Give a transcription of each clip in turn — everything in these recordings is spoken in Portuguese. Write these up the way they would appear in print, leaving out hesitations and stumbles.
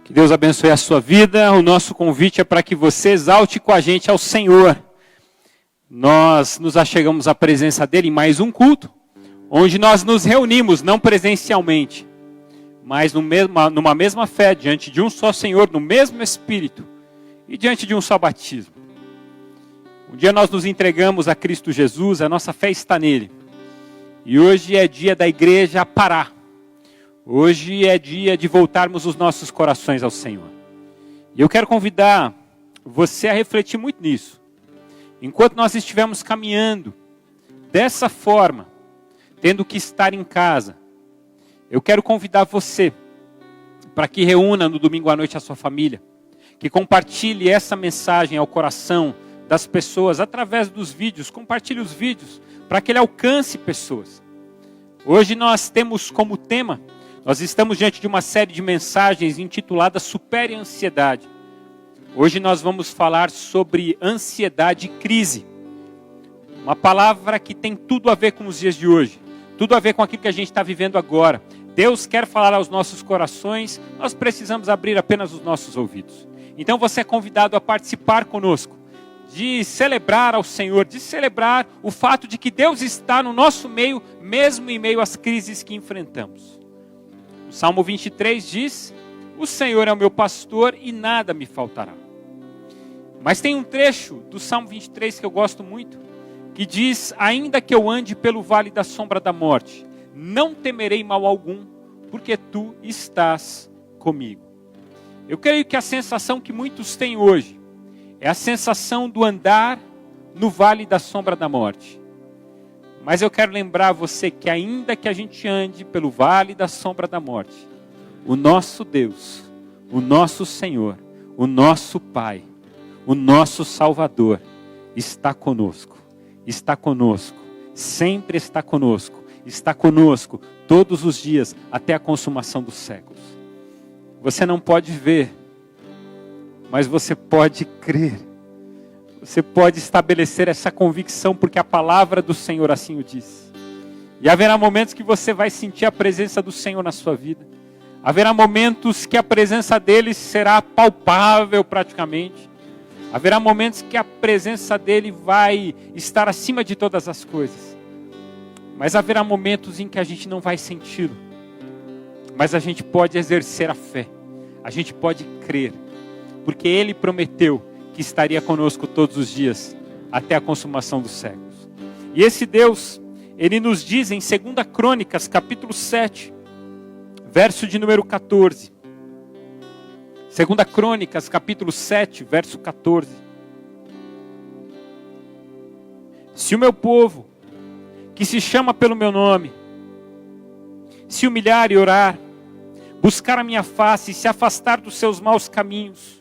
Que Deus abençoe a sua vida. O nosso convite é para que você exalte com a gente ao Senhor. Nós nos achegamos à presença dele em mais um culto, onde nós nos reunimos, não presencialmente, mas numa mesma fé, diante de um só Senhor, no mesmo Espírito e diante de um só batismo. Um dia nós nos entregamos a Cristo Jesus, a nossa fé está nele. E hoje é dia da igreja parar. Hoje é dia de voltarmos os nossos corações ao Senhor. E eu quero convidar você a refletir muito nisso. Enquanto nós estivermos caminhando dessa forma, tendo que estar em casa, eu quero convidar você para que reúna no domingo à noite a sua família, que compartilhe essa mensagem ao coração das pessoas através dos vídeos, compartilhe os vídeos para que ele alcance pessoas. Hoje nós temos como tema, nós estamos diante de uma série de mensagens intitulada Supere a Ansiedade. Hoje nós vamos falar sobre ansiedade e crise. Uma palavra que tem tudo a ver com os dias de hoje, tudo a ver com aquilo que a gente está vivendo agora. Deus quer falar aos nossos corações, nós precisamos abrir apenas os nossos ouvidos. Então você é convidado a participar conosco, de celebrar ao Senhor, de celebrar o fato de que Deus está no nosso meio, mesmo em meio às crises que enfrentamos. O Salmo 23 diz: o Senhor é o meu pastor e nada me faltará. Mas tem um trecho do Salmo 23 que eu gosto muito, que diz: ainda que eu ande pelo vale da sombra da morte, não temerei mal algum, porque tu estás comigo. Eu creio que a sensação que muitos têm hoje é a sensação do andar no vale da sombra da morte. Mas eu quero lembrar você que ainda que a gente ande pelo vale da sombra da morte, o nosso Deus, o nosso Senhor, o nosso Pai, o nosso Salvador está conosco, sempre está conosco todos os dias até a consumação dos séculos. Você não pode ver, mas você pode crer. Você pode estabelecer essa convicção, porque a palavra do Senhor assim o diz. E haverá momentos que você vai sentir a presença do Senhor na sua vida. Haverá momentos que a presença dele será palpável praticamente. Haverá momentos que a presença dele vai estar acima de todas as coisas. Mas haverá momentos em que a gente não vai senti-lo. Mas a gente pode exercer a fé. A gente pode crer. Porque ele prometeu que estaria conosco todos os dias, até a consumação dos séculos. E esse Deus, ele nos diz em 2 Crônicas, capítulo 7, verso de número 14. 2 Crônicas, capítulo 7, verso 14. Se o meu povo, que se chama pelo meu nome, se humilhar e orar, buscar a minha face e se afastar dos seus maus caminhos,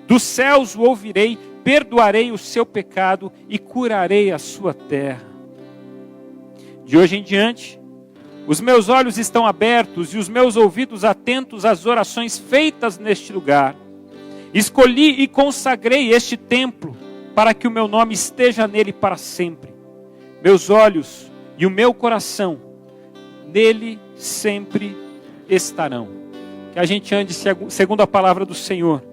dos céus o ouvirei, perdoarei o seu pecado e curarei a sua terra. De hoje em diante, os meus olhos estão abertos e os meus ouvidos atentos às orações feitas neste lugar. Escolhi e consagrei este templo para que o meu nome esteja nele para sempre. Meus olhos e o meu coração nele sempre estarão. Que a gente ande segundo a palavra do Senhor.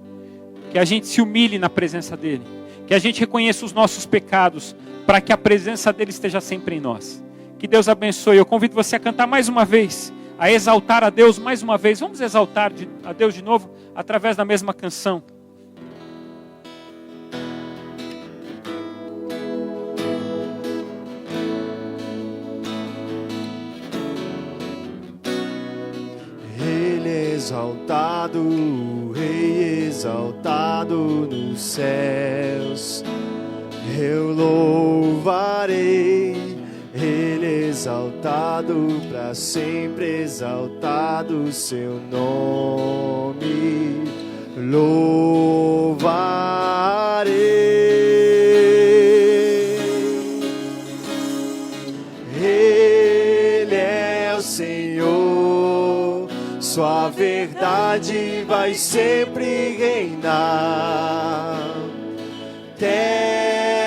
Que a gente se humilhe na presença dele. Que a gente reconheça os nossos pecados, para que a presença dele esteja sempre em nós. Que Deus abençoe. Eu convido você a cantar mais uma vez, a exaltar a Deus mais uma vez. Vamos exaltar a Deus de novo, através da mesma canção. Exaltado, o Rei exaltado nos céus, eu louvarei, Ele exaltado para sempre, exaltado seu nome, louvarei. Ele é o Senhor, sua verdade vai sempre reinar. Terra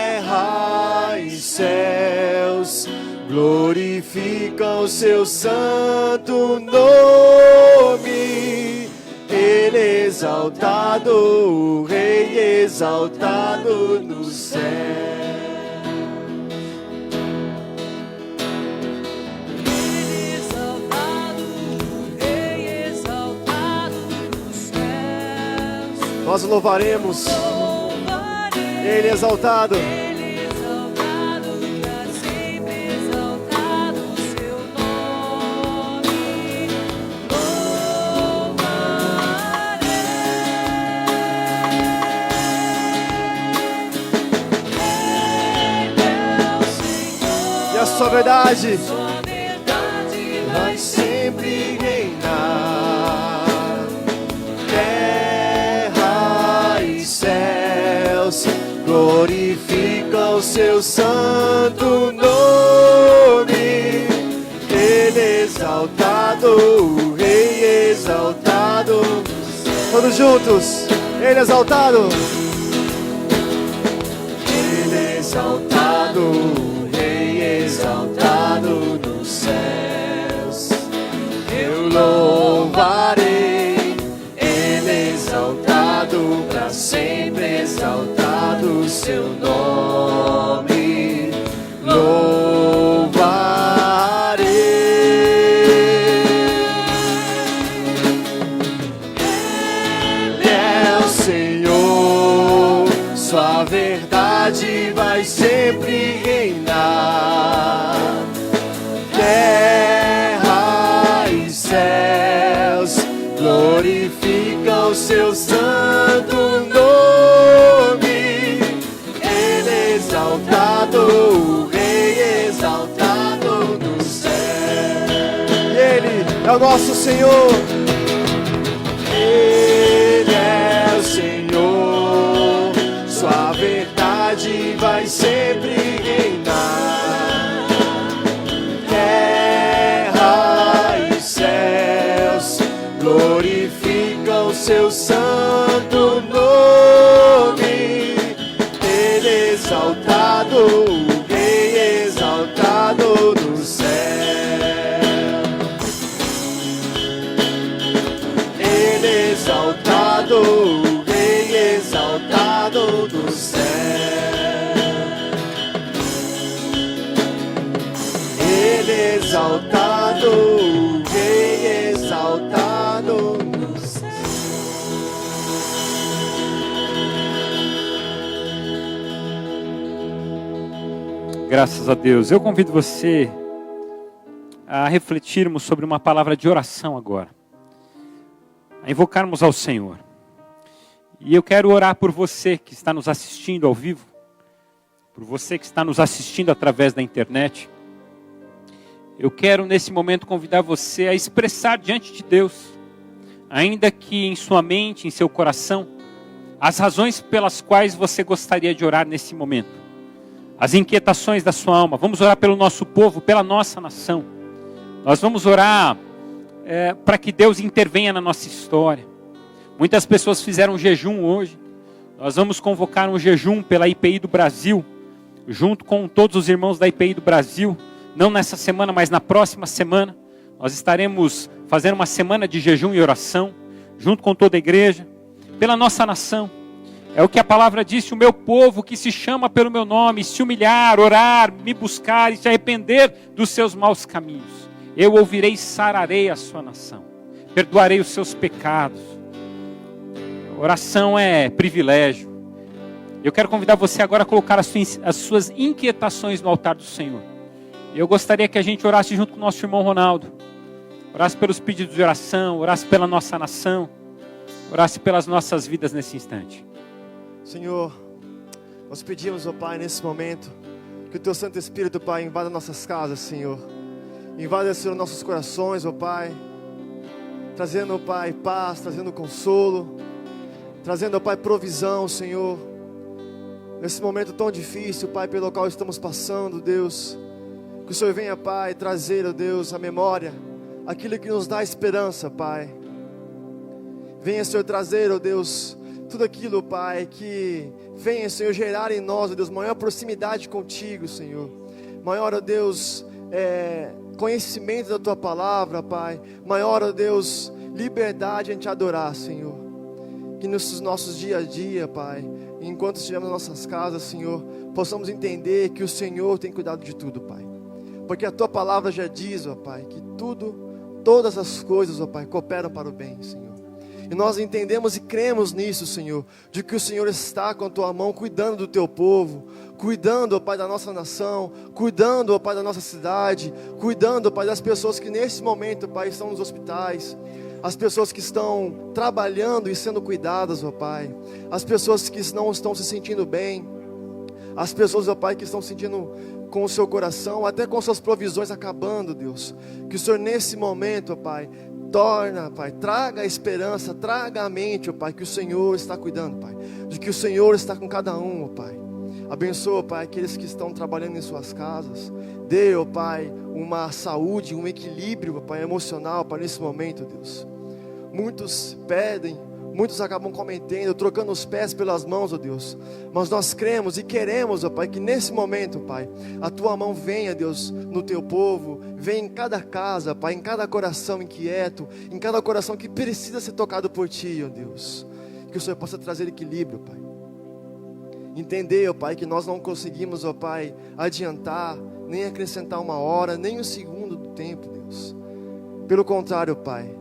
e céus glorificam seu santo nome. Ele exaltado, o Rei exaltado no céu. Ele exaltado, o Rei exaltado nos céus. Nós louvaremos, Louvarei, Ele exaltado. Ele exaltado, pra sempre exaltado o seu nome. E a sua verdade Sua verdade vai sempre reinar. Terra e céus glorificam o seu santo nome. Ele exaltado, o Rei exaltado. Todos juntos, Ele exaltado. Ele exaltado, o Rei exaltado nos céus. Eu louvarei, Ele exaltado, para sempre exaltado o seu nome. Louvarei. Ele é o Senhor, sua verdade vai sempre reinar. Terra e céus glorificam o seu santo nome. Ele exaltado, o Rei exaltado no céu. E Ele é o nosso Senhor. Ele é o Senhor, sua verdade vai sempre reinar. Terra e céus glorificam o seu santo nome. Ele exaltado, o Rei exaltado no céu. Ele exaltado, o Rei exaltado do céu. Ele exaltado, o Rei exaltado no céu. Graças a Deus. Eu convido você a refletirmos sobre uma palavra de oração agora. A invocarmos ao Senhor. E eu quero orar por você que está nos assistindo ao vivo, por você que está nos assistindo através da internet. Eu quero nesse momento convidar você a expressar diante de Deus, ainda que em sua mente, em seu coração, as razões pelas quais você gostaria de orar nesse momento. As inquietações da sua alma. Vamos orar pelo nosso povo, pela nossa nação. Nós vamos orar para que Deus intervenha na nossa história. Muitas pessoas fizeram jejum hoje. Nós vamos convocar um jejum pela IPI do Brasil, junto com todos os irmãos da IPI do Brasil. Não nessa semana, mas na próxima semana. Nós estaremos fazendo uma semana de jejum e oração, junto com toda a igreja, pela nossa nação. É o que a palavra disse: o meu povo que se chama pelo meu nome, se humilhar, orar, me buscar e se arrepender dos seus maus caminhos, eu ouvirei e sararei a sua nação, perdoarei os seus pecados. Oração é privilégio. Eu quero convidar você agora a colocar as suas inquietações no altar do Senhor. Eu gostaria que a gente orasse junto com o nosso irmão Ronaldo. Orasse pelos pedidos de oração, orasse pela nossa nação, orasse pelas nossas vidas nesse instante. Senhor, nós pedimos, ó Pai, nesse momento, que o Teu Santo Espírito, Pai, invada nossas casas, Senhor. Invada, Senhor, nossos corações, ó Pai. Trazendo, ó Pai, paz, trazendo consolo. Trazendo, ó Pai, provisão, Senhor. Nesse momento tão difícil, Pai, pelo qual estamos passando, Deus. Que o Senhor venha, Pai, trazer, ó Deus, a memória, aquilo que nos dá esperança, Pai. Venha, Senhor, trazer, ó Deus, tudo aquilo, Pai, que venha, Senhor, gerar em nós, ó Deus, maior proximidade contigo, Senhor. Maior, ó Deus, conhecimento da Tua palavra, Pai. Maior, ó Deus, liberdade em Te adorar, Senhor. que nos nossos dia a dia, Pai, enquanto estivermos nas nossas casas, Senhor, possamos entender que o Senhor tem cuidado de tudo, Pai. Porque a Tua palavra já diz, ó Pai, que todas as coisas, ó Pai, cooperam para o bem, Senhor. E nós entendemos e cremos nisso, Senhor, de que o Senhor está com a Tua mão cuidando do Teu povo, cuidando, ó Pai, da nossa nação, cuidando, ó Pai, da nossa cidade, cuidando, ó Pai, das pessoas que nesse momento, Pai, estão nos hospitais, as pessoas que estão trabalhando e sendo cuidadas, ó Pai, as pessoas que não estão se sentindo bem, as pessoas, ó Pai, que estão sentindo com o seu coração, até com suas provisões acabando, Deus, que o Senhor nesse momento, ó Pai, Pai, traga a esperança, traga a mente, ó Pai, que o Senhor está cuidando, Pai, de que o Senhor está com cada um, ó Pai. Abençoa, Pai, aqueles que estão trabalhando em suas casas. Dê, ó Pai, uma saúde, um equilíbrio, ó Pai, emocional, Pai, nesse momento, Deus. Muitos pedem, muitos acabam cometendo, trocando os pés pelas mãos, ó Deus. Mas nós cremos e queremos, ó Pai, que nesse momento, Pai, a Tua mão venha, Deus, no Teu povo, venha em cada casa, Pai, em cada coração inquieto, em cada coração que precisa ser tocado por Ti, ó Deus. Que o Senhor possa trazer equilíbrio, Pai. Entender, ó Pai, que nós não conseguimos, ó Pai, adiantar, nem acrescentar uma hora, nem um segundo do tempo, Deus. Pelo contrário, Pai,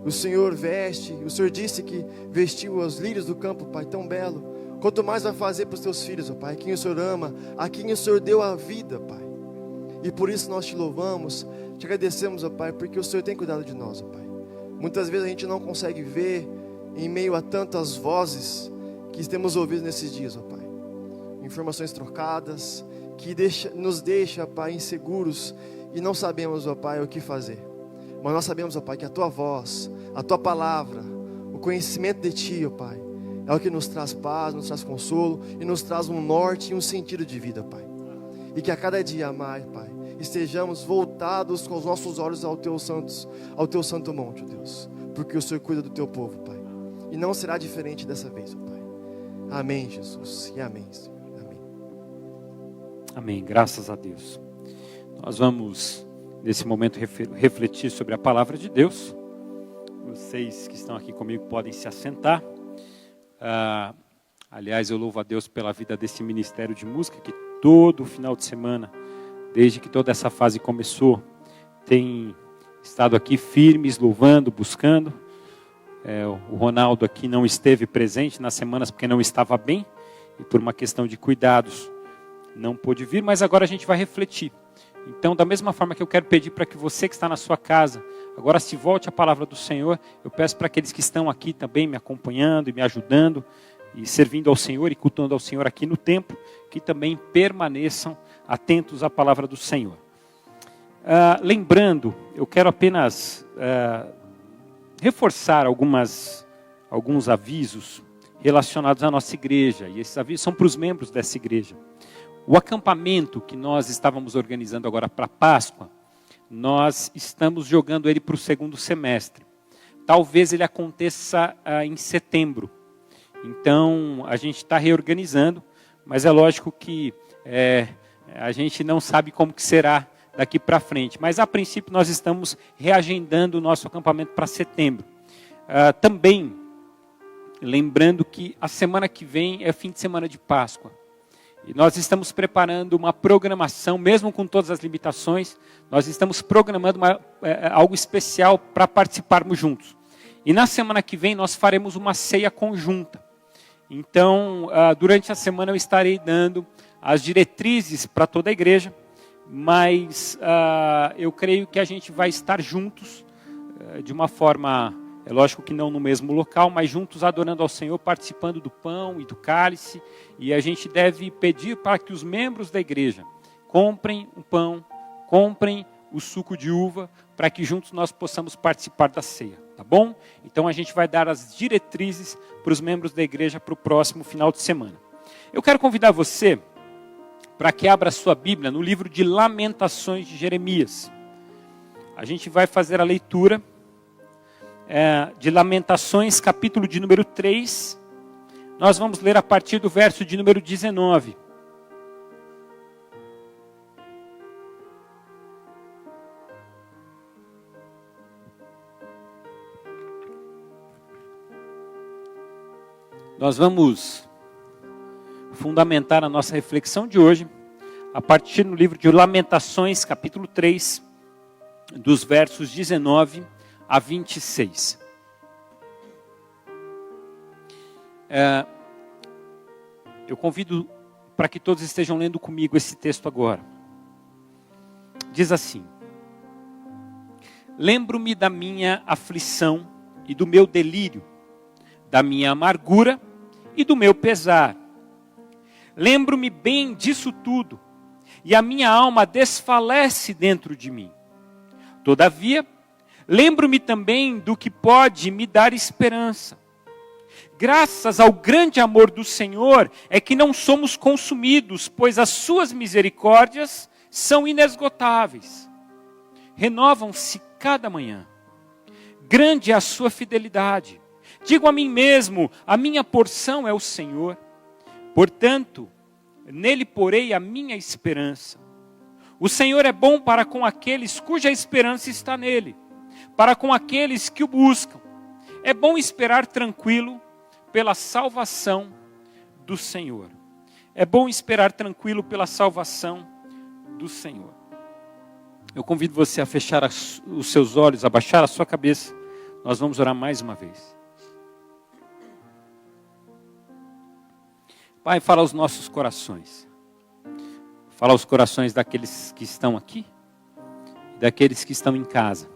o Senhor veste, o Senhor disse que vestiu os lírios do campo, Pai, tão belo. Quanto mais vai fazer para os Teus filhos, ó Pai, a quem o Senhor ama, a quem o Senhor deu a vida, Pai. E por isso nós Te louvamos, Te agradecemos, ó Pai, porque o Senhor tem cuidado de nós, ó Pai. Muitas vezes a gente não consegue ver, em meio a tantas vozes que temos ouvido nesses dias, ó Pai. Informações trocadas, que nos deixa, Pai, inseguros e não sabemos, ó Pai, o que fazer. Mas nós sabemos, ó Pai, que a Tua voz, a Tua palavra, o conhecimento de Ti, ó Pai, é o que nos traz paz, nos traz consolo e nos traz um norte e um sentido de vida, Pai. E que a cada dia mais, Pai, estejamos voltados com os nossos olhos ao Teu santo monte, ó Deus, porque o Senhor cuida do Teu povo, Pai. E não será diferente dessa vez, ó Pai. Amém, Jesus, e amém, Senhor. Amém, graças a Deus. Nós vamos, nesse momento, refletir sobre a palavra de Deus. Vocês que estão aqui comigo podem se assentar. Aliás, eu louvo a Deus pela vida desse ministério de música, que todo final de semana, desde que toda essa fase começou, tem estado aqui firmes, louvando, buscando. O Ronaldo aqui não esteve presente nas semanas porque não estava bem, e por uma questão de cuidados, não pôde vir, mas agora a gente vai refletir. Então, da mesma forma que eu quero pedir para que você que está na sua casa, agora se volte à palavra do Senhor, eu peço para aqueles que estão aqui também me acompanhando e me ajudando, e servindo ao Senhor e cultuando ao Senhor aqui no templo, que também permaneçam atentos à palavra do Senhor. Lembrando, eu quero apenas reforçar alguns avisos relacionados à nossa igreja, e esses avisos são para os membros dessa igreja. O acampamento que nós estávamos organizando agora para Páscoa, nós estamos jogando ele para o segundo semestre. Talvez ele aconteça em setembro. Então, a gente está reorganizando, mas é lógico que a gente não sabe como que será daqui para frente. Mas, a princípio, nós estamos reagendando o nosso acampamento para setembro. Também, lembrando que a semana que vem é fim de semana de Páscoa. E nós estamos preparando uma programação, mesmo com todas as limitações, nós estamos programando algo especial para participarmos juntos. E na semana que vem nós faremos uma ceia conjunta. Então, durante a semana eu estarei dando as diretrizes para toda a igreja, mas eu creio que a gente vai estar juntos, de uma forma, é lógico que não no mesmo local, mas juntos adorando ao Senhor, participando do pão e do cálice. E a gente deve pedir para que os membros da igreja comprem o pão, comprem o suco de uva, para que juntos nós possamos participar da ceia, tá bom? Então a gente vai dar as diretrizes para os membros da igreja para o próximo final de semana. Eu quero convidar você para que abra a sua Bíblia no livro de Lamentações de Jeremias. A gente vai fazer a leitura de Lamentações, capítulo de número 3. Nós vamos ler a partir do verso de número 19. Nós vamos fundamentar a nossa reflexão de hoje a partir do livro de Lamentações, capítulo 3, dos versos 19 a 26. Eu convido para que todos estejam lendo comigo esse texto agora. Diz assim: lembro-me da minha aflição e do meu delírio, da minha amargura e do meu pesar. Lembro-me bem disso tudo, e a minha alma desfalece dentro de mim. Todavia, lembro-me também do que pode me dar esperança. Graças ao grande amor do Senhor é que não somos consumidos, pois as suas misericórdias são inesgotáveis. Renovam-se cada manhã. Grande é a sua fidelidade. Digo a mim mesmo, a minha porção é o Senhor. Portanto, nele porei a minha esperança. O Senhor é bom para com aqueles cuja esperança está nele, para com aqueles que o buscam. É bom esperar tranquilo pela salvação do Senhor. É bom esperar tranquilo pela salvação do Senhor. Eu convido você a fechar os seus olhos, a baixar a sua cabeça. Nós vamos orar mais uma vez. Pai, fala aos nossos corações. Fala aos corações daqueles que estão aqui, daqueles que estão em casa,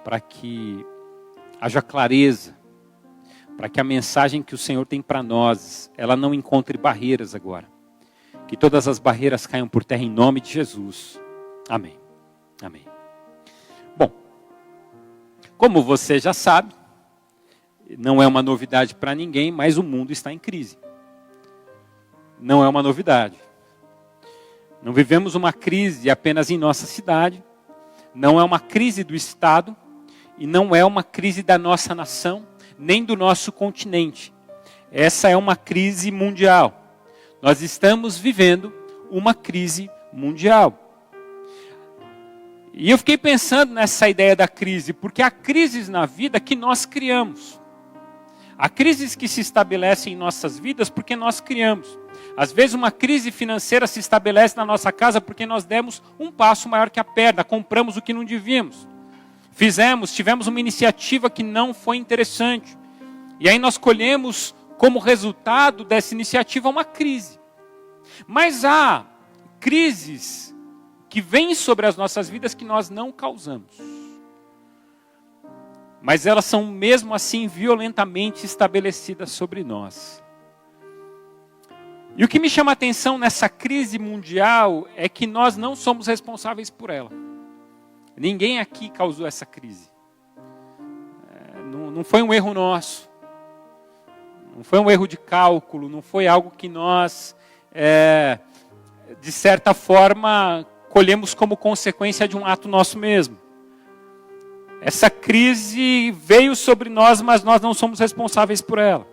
para que haja clareza, para que a mensagem que o Senhor tem para nós, ela não encontre barreiras agora. Que todas as barreiras caiam por terra em nome de Jesus. Amém. Amém. Bom, como você já sabe, não é uma novidade para ninguém, mas o mundo está em crise. Não é uma novidade. Não vivemos uma crise apenas em nossa cidade, não é uma crise do Estado, e não é uma crise da nossa nação, nem do nosso continente. Essa é uma crise mundial. Nós estamos vivendo uma crise mundial. E eu fiquei pensando nessa ideia da crise, porque há crises na vida que nós criamos. Há crises que se estabelecem em nossas vidas porque nós criamos. Às vezes uma crise financeira se estabelece na nossa casa porque nós demos um passo maior que a perna, compramos o que não devíamos. Tivemos uma iniciativa que não foi interessante. E aí nós colhemos como resultado dessa iniciativa uma crise. Mas há crises que vêm sobre as nossas vidas que nós não causamos. Mas elas são mesmo assim violentamente estabelecidas sobre nós. E o que me chama a atenção nessa crise mundial é que nós não somos responsáveis por ela. Ninguém aqui causou essa crise. Não foi um erro nosso. Não foi um erro de cálculo. Não foi algo que nós, de certa forma, colhemos como consequência de um ato nosso mesmo. Essa crise veio sobre nós, mas nós não somos responsáveis por ela.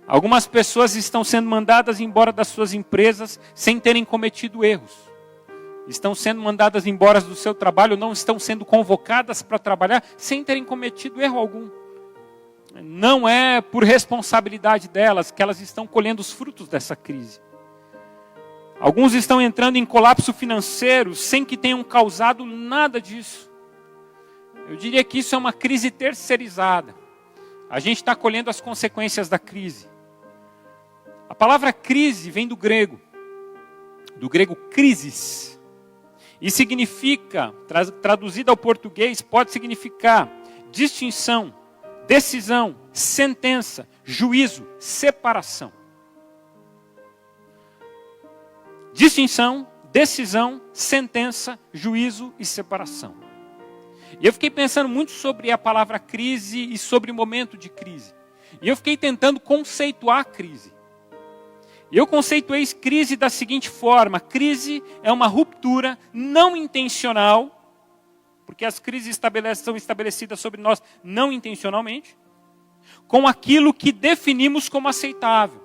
Algumas pessoas estão sendo mandadas embora das suas empresas sem terem cometido erros. Estão sendo mandadas embora do seu trabalho, não estão sendo convocadas para trabalhar sem terem cometido erro algum. Não é por responsabilidade delas que elas estão colhendo os frutos dessa crise. Alguns estão entrando em colapso financeiro sem que tenham causado nada disso. Eu diria que isso é uma crise terceirizada. A gente está colhendo as consequências da crise. A palavra crise vem do grego crisis. E significa, traduzida ao português, pode significar distinção, decisão, sentença, juízo, separação. Distinção, decisão, sentença, juízo e separação. E eu fiquei pensando muito sobre a palavra crise e sobre o momento de crise. E eu fiquei tentando conceituar a crise. E eu conceituei crise da seguinte forma: crise é uma ruptura não intencional, porque as crises são estabelecidas sobre nós não intencionalmente, com aquilo que definimos como aceitável.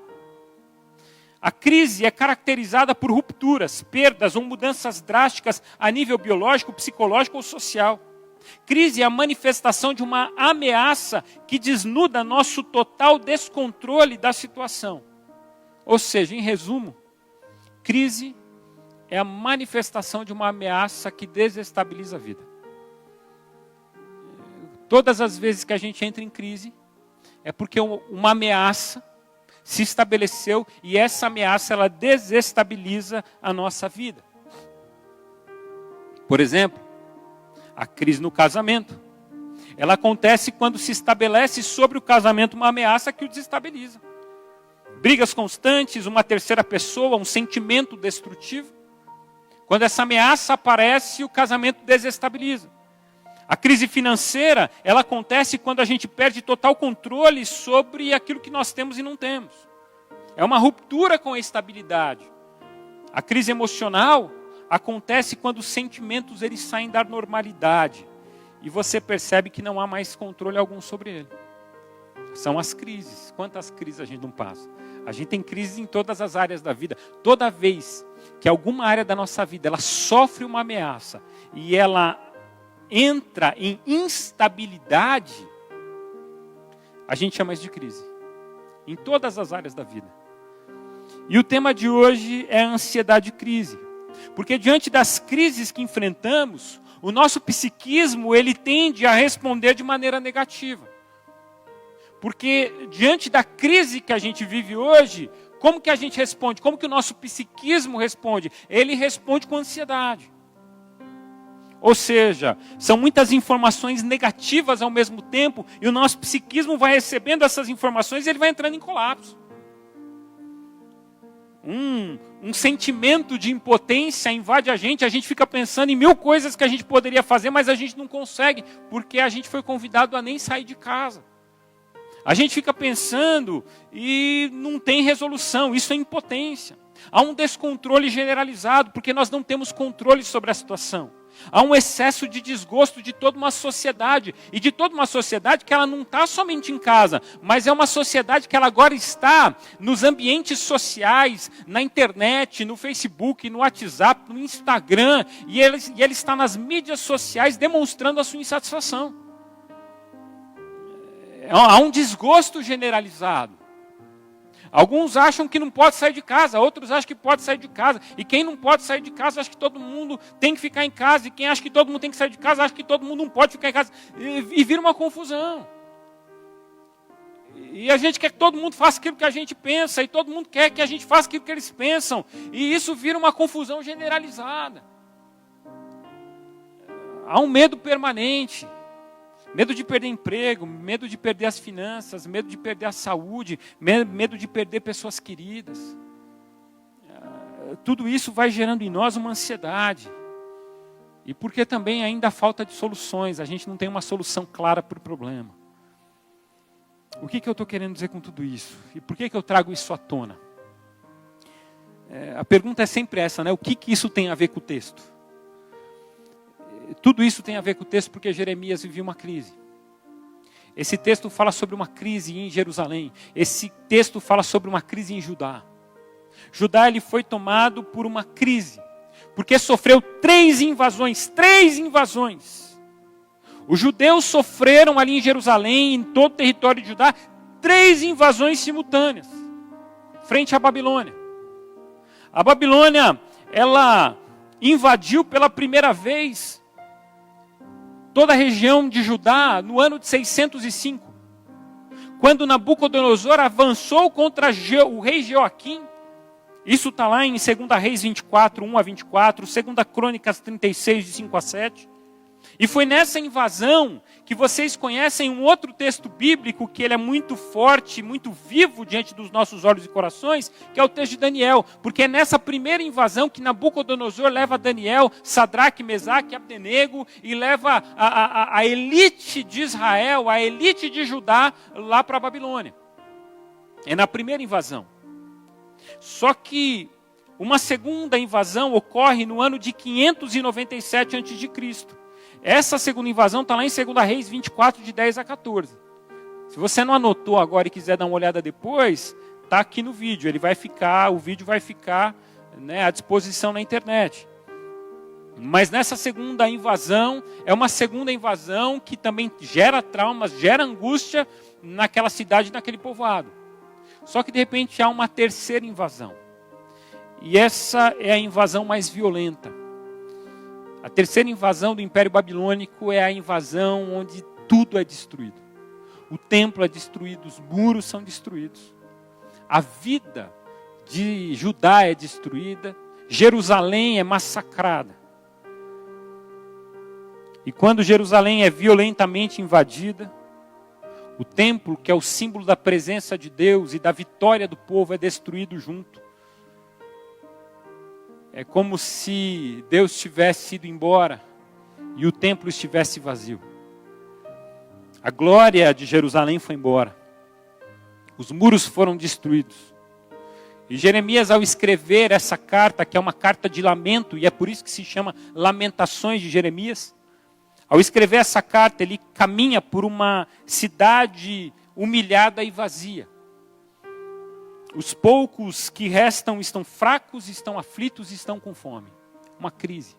A crise é caracterizada por rupturas, perdas ou mudanças drásticas a nível biológico, psicológico ou social. Crise é a manifestação de uma ameaça que desnuda nosso total descontrole da situação. Ou seja, em resumo, crise é a manifestação de uma ameaça que desestabiliza a vida. Todas as vezes que a gente entra em crise, é porque uma ameaça se estabeleceu e essa ameaça ela desestabiliza a nossa vida. Por exemplo, a crise no casamento. Ela acontece quando se estabelece sobre o casamento uma ameaça que o desestabiliza. Brigas constantes, uma terceira pessoa, um sentimento destrutivo. Quando essa ameaça aparece, o casamento desestabiliza. A crise financeira, ela acontece quando a gente perde total controle sobre aquilo que nós temos e não temos. É uma ruptura com a estabilidade. A crise emocional acontece quando os sentimentos eles saem da normalidade e você percebe que não há mais controle algum sobre ele. São as crises. Quantas crises a gente não passa? A gente tem crises em todas as áreas da vida. Toda vez que alguma área da nossa vida ela sofre uma ameaça e ela entra em instabilidade, a gente chama isso de crise. Em todas as áreas da vida. E o tema de hoje é a ansiedade e crise. Porque diante das crises que enfrentamos, o nosso psiquismo ele tende a responder de maneira negativa. Porque diante da crise que a gente vive hoje, como que a gente responde? Como que o nosso psiquismo responde? Ele responde com ansiedade. Ou seja, são muitas informações negativas ao mesmo tempo e o nosso psiquismo vai recebendo essas informações e ele vai entrando em colapso. Um sentimento de impotência invade a gente fica pensando em mil coisas que a gente poderia fazer, mas a gente não consegue, porque a gente foi convidado a nem sair de casa. A gente fica pensando e não tem resolução, isso é impotência. Há um descontrole generalizado, porque nós não temos controle sobre a situação. Há um excesso de desgosto de toda uma sociedade, e de toda uma sociedade que ela não está somente em casa, mas é uma sociedade que ela agora está nos ambientes sociais, na internet, no Facebook, no WhatsApp, no Instagram, e ele está nas mídias sociais demonstrando a sua insatisfação. Há um desgosto generalizado. Alguns acham que não pode sair de casa, outros acham que pode sair de casa. E quem não pode sair de casa, acha que todo mundo tem que ficar em casa. E quem acha que todo mundo tem que sair de casa, acha que todo mundo não pode ficar em casa. E vira uma confusão. E a gente quer que todo mundo faça aquilo que a gente pensa. E todo mundo quer que a gente faça aquilo que eles pensam. E isso vira uma confusão generalizada. Há um medo permanente. Medo de perder emprego, medo de perder as finanças, medo de perder a saúde, medo de perder pessoas queridas. Tudo isso vai gerando em nós uma ansiedade. E porque também ainda há falta de soluções, a gente não tem uma solução clara para o problema. O que eu estou querendo dizer com tudo isso? E por que eu trago isso à tona? A pergunta é sempre essa, né? O que isso tem a ver com o texto? Tudo isso tem a ver com o texto porque Jeremias vivia uma crise. Esse texto fala sobre uma crise em Jerusalém. Esse texto fala sobre uma crise em Judá. Judá ele foi tomado por uma crise, porque sofreu 3 invasões. 3 invasões. Os judeus sofreram ali em Jerusalém, em todo o território de Judá, 3 invasões simultâneas, frente à Babilônia. A Babilônia, ela invadiu pela primeira vez toda a região de Judá no ano de 605, quando Nabucodonosor avançou contra o rei Joaquim. Isso está lá em 2 Reis 24, 1 a 24, 2 Crônicas 36, de 5 a 7. E foi nessa invasão que vocês conhecem um outro texto bíblico que ele é muito forte, muito vivo diante dos nossos olhos e corações, que é o texto de Daniel. Porque é nessa primeira invasão que Nabucodonosor leva Daniel, Sadraque, Mesaque e Abdenego e leva a elite de Israel, a elite de Judá lá para a Babilônia. É na primeira invasão. Só que uma segunda invasão ocorre no ano de 597 a.C. Essa segunda invasão está lá em 2 Reis 24, de 10 a 14. Se você não anotou agora e quiser dar uma olhada depois, está aqui no vídeo. O vídeo vai ficar, né, à disposição na internet. Mas nessa segunda invasão, é uma segunda invasão que também gera traumas, gera angústia naquela cidade, naquele povoado. Só que de repente há uma terceira invasão. E essa é a invasão mais violenta. A terceira invasão do Império Babilônico é a invasão onde tudo é destruído. O templo é destruído, os muros são destruídos. A vida de Judá é destruída, Jerusalém é massacrada. E quando Jerusalém é violentamente invadida, o templo, que é o símbolo da presença de Deus e da vitória do povo, é destruído junto. É como se Deus tivesse ido embora e o templo estivesse vazio. A glória de Jerusalém foi embora. Os muros foram destruídos. E Jeremias, ao escrever essa carta, que é uma carta de lamento, e é por isso que se chama Lamentações de Jeremias, ao escrever essa carta, ele caminha por uma cidade humilhada e vazia. Os poucos que restam estão fracos, estão aflitos e estão com fome. Uma crise.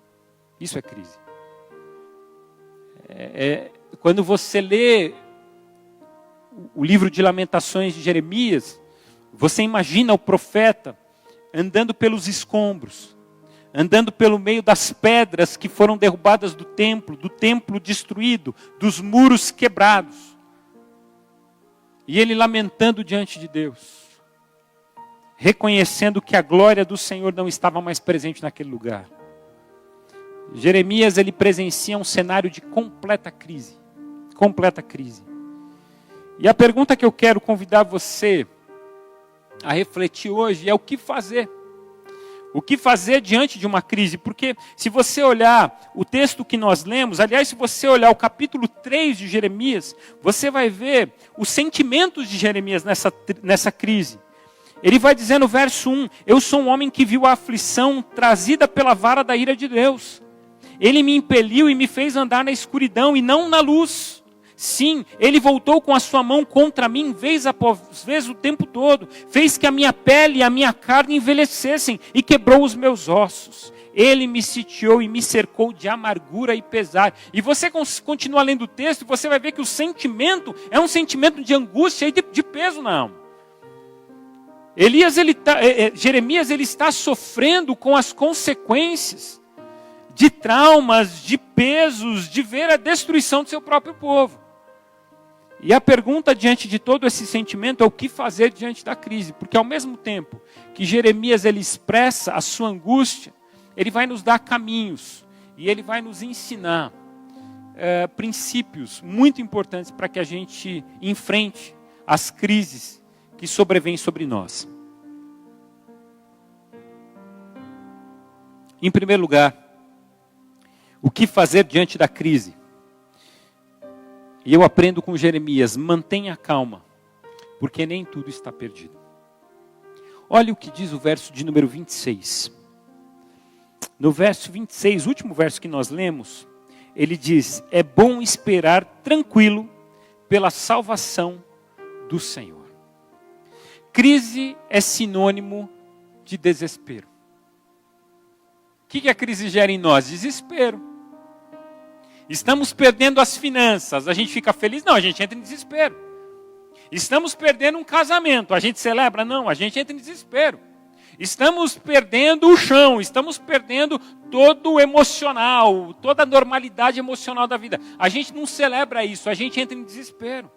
Isso é crise. Quando você lê o livro de Lamentações de Jeremias, você imagina o profeta andando pelos escombros, andando pelo meio das pedras que foram derrubadas do templo destruído, dos muros quebrados. E ele lamentando diante de Deus, reconhecendo que a glória do Senhor não estava mais presente naquele lugar. Jeremias, ele presencia um cenário de completa crise. Completa crise. E a pergunta que eu quero convidar você a refletir hoje é o que fazer. O que fazer diante de uma crise? Porque se você olhar o texto que nós lemos, aliás, se você olhar o capítulo 3 de Jeremias, você vai ver os sentimentos de Jeremias nessa crise. Ele vai dizer no verso 1, eu sou um homem que viu a aflição trazida pela vara da ira de Deus. Ele me impeliu e me fez andar na escuridão e não na luz. Sim, ele voltou com a sua mão contra mim, vez após vez o tempo todo. Fez que a minha pele e a minha carne envelhecessem e quebrou os meus ossos. Ele me sitiou e me cercou de amargura e pesar. E você continua lendo o texto e você vai ver que o sentimento é um sentimento de angústia e de peso na alma. Jeremias ele está sofrendo com as consequências de traumas, de pesos, de ver a destruição do seu próprio povo. E a pergunta diante de todo esse sentimento é o que fazer diante da crise. Porque ao mesmo tempo que Jeremias ele expressa a sua angústia, ele vai nos dar caminhos e ele vai nos ensinar princípios muito importantes para que a gente enfrente as crises que sobrevêm sobre nós. Em primeiro lugar, o que fazer diante da crise? E eu aprendo com Jeremias, mantenha calma, porque nem tudo está perdido. Olha o que diz o verso de número 26. No verso 26, o último verso que nós lemos, ele diz, é bom esperar tranquilo pela salvação do Senhor. Crise é sinônimo de desespero. O que a crise gera em nós? Desespero. Estamos perdendo as finanças, a gente fica feliz? Não, a gente entra em desespero. Estamos perdendo um casamento, a gente celebra? Não, a gente entra em desespero. Estamos perdendo o chão, estamos perdendo todo o emocional, toda a normalidade emocional da vida. A gente não celebra isso, a gente entra em desespero.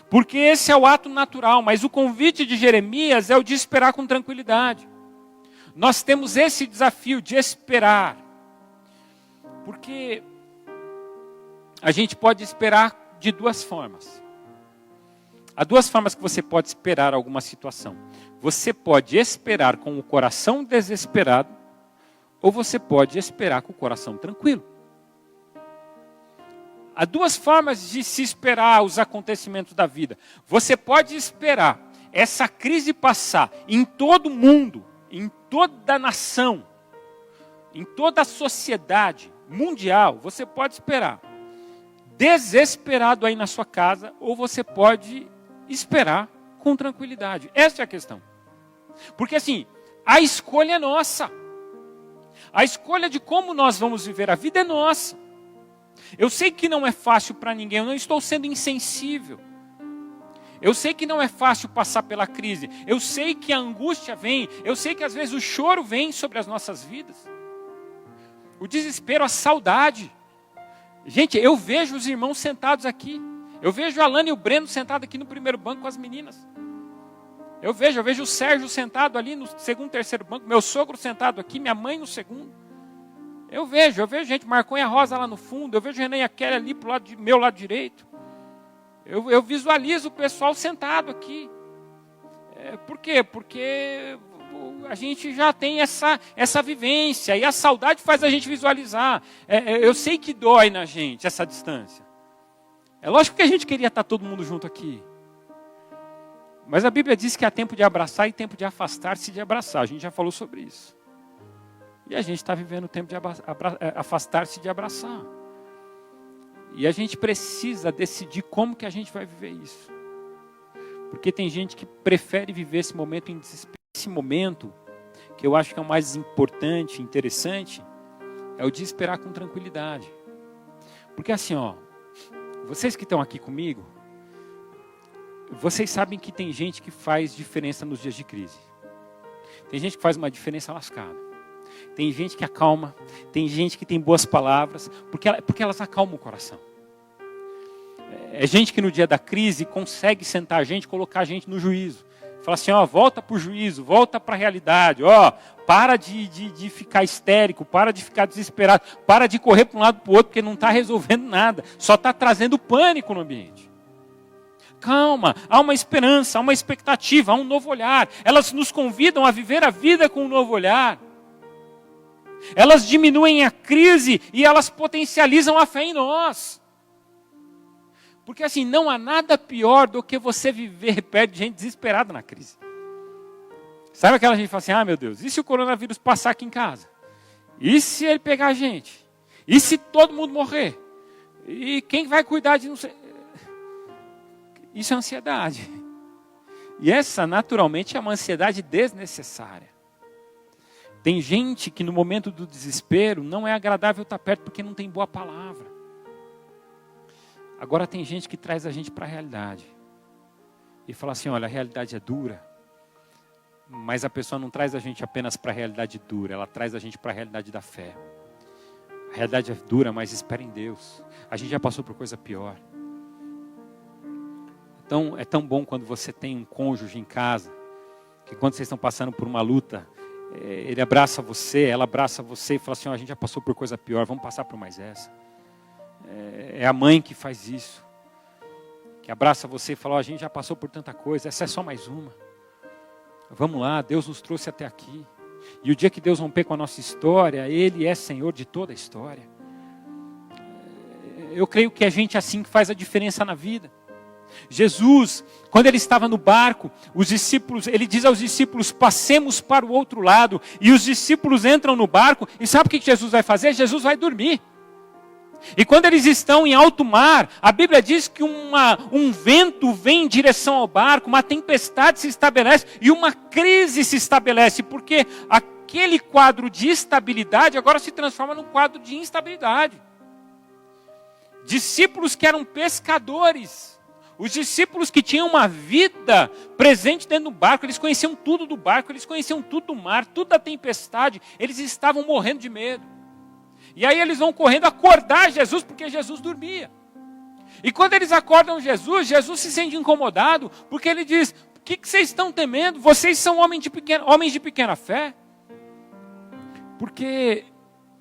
Porque esse é o ato natural, mas o convite de Jeremias é o de esperar com tranquilidade. Nós temos esse desafio de esperar. Porque a gente pode esperar de duas formas. Há duas formas que você pode esperar alguma situação. Você pode esperar com o coração desesperado, ou você pode esperar com o coração tranquilo. Há duas formas de se esperar os acontecimentos da vida. Você pode esperar essa crise passar em todo mundo, em toda a nação, em toda a sociedade mundial. Você pode esperar desesperado aí na sua casa, ou você pode esperar com tranquilidade. Essa é a questão. Porque assim, a escolha é nossa. A escolha de como nós vamos viver a vida é nossa. Eu sei que não é fácil para ninguém, eu não estou sendo insensível. Eu sei que não é fácil passar pela crise. Eu sei que a angústia vem, eu sei que às vezes o choro vem sobre as nossas vidas. O desespero, a saudade. Gente, eu vejo os irmãos sentados aqui. Eu vejo a Alana e o Breno sentados aqui no primeiro banco com as meninas. Eu vejo o Sérgio sentado ali no segundo, terceiro banco. Meu sogro sentado aqui, minha mãe no segundo. Eu vejo gente, Marcon e a Rosa lá no fundo. Eu vejo o Renan e a Kelly ali pro meu lado direito. Eu visualizo o pessoal sentado aqui. Por quê? Porque a gente já tem essa vivência. E a saudade faz a gente visualizar. Eu sei que dói na gente essa distância. É lógico que a gente queria estar todo mundo junto aqui. Mas a Bíblia diz que há tempo de abraçar e tempo de afastar-se de abraçar. A gente já falou sobre isso. E a gente está vivendo o tempo de afastar-se de abraçar. E a gente precisa decidir como que a gente vai viver isso. Porque tem gente que prefere viver esse momento em desespero. Esse momento, que eu acho que é o mais importante, interessante, é o de esperar com tranquilidade. Porque assim, vocês que estão aqui comigo, vocês sabem que tem gente que faz diferença nos dias de crise. Tem gente que faz uma diferença lascada. Tem gente que acalma, tem gente que tem boas palavras, porque elas acalmam o coração. É gente que no dia da crise consegue sentar a gente, colocar a gente no juízo. Fala assim, volta para o juízo, volta para a realidade, para de ficar histérico, para de ficar desesperado, para de correr para um lado para o outro, porque não está resolvendo nada, só está trazendo pânico no ambiente. Calma, há uma esperança, há uma expectativa, há um novo olhar. Elas nos convidam a viver a vida com um novo olhar. Elas diminuem a crise e elas potencializam a fé em nós. Porque assim, não há nada pior do que você viver perto de gente desesperada na crise. Sabe aquela gente que fala assim, meu Deus, e se o coronavírus passar aqui em casa? E se ele pegar a gente? E se todo mundo morrer? E quem vai cuidar de não sei... Isso é ansiedade. E essa, naturalmente, é uma ansiedade desnecessária. Tem gente que no momento do desespero não é agradável estar perto porque não tem boa palavra. Agora tem gente que traz a gente para a realidade. E fala assim, olha, a realidade é dura. Mas a pessoa não traz a gente apenas para a realidade dura. Ela traz a gente para a realidade da fé. A realidade é dura, mas espera em Deus. A gente já passou por coisa pior. Então, é tão bom quando você tem um cônjuge em casa, que quando vocês estão passando por uma luta, ele abraça você, ela abraça você e fala assim, a gente já passou por coisa pior, vamos passar por mais essa. É a mãe que faz isso, que abraça você e fala, a gente já passou por tanta coisa, essa é só mais uma. Vamos lá, Deus nos trouxe até aqui. E o dia que Deus romper com a nossa história, Ele é Senhor de toda a história. Eu creio que é gente assim que faz a diferença na vida. Jesus, quando ele estava no barco, os discípulos, ele diz aos discípulos, passemos para o outro lado. E os discípulos entram no barco, e sabe o que Jesus vai fazer? Jesus vai dormir. E quando eles estão em alto mar, a Bíblia diz que um vento vem em direção ao barco, uma tempestade se estabelece e uma crise se estabelece, porque aquele quadro de estabilidade agora se transforma num quadro de instabilidade. Discípulos que eram pescadores, os discípulos que tinham uma vida presente dentro do barco, eles conheciam tudo do barco, eles conheciam tudo do mar, tudo da tempestade, eles estavam morrendo de medo. E aí eles vão correndo acordar Jesus, porque Jesus dormia. E quando eles acordam Jesus, Jesus se sente incomodado, porque ele diz, o que vocês estão temendo? Vocês são homens de pequena fé? Porque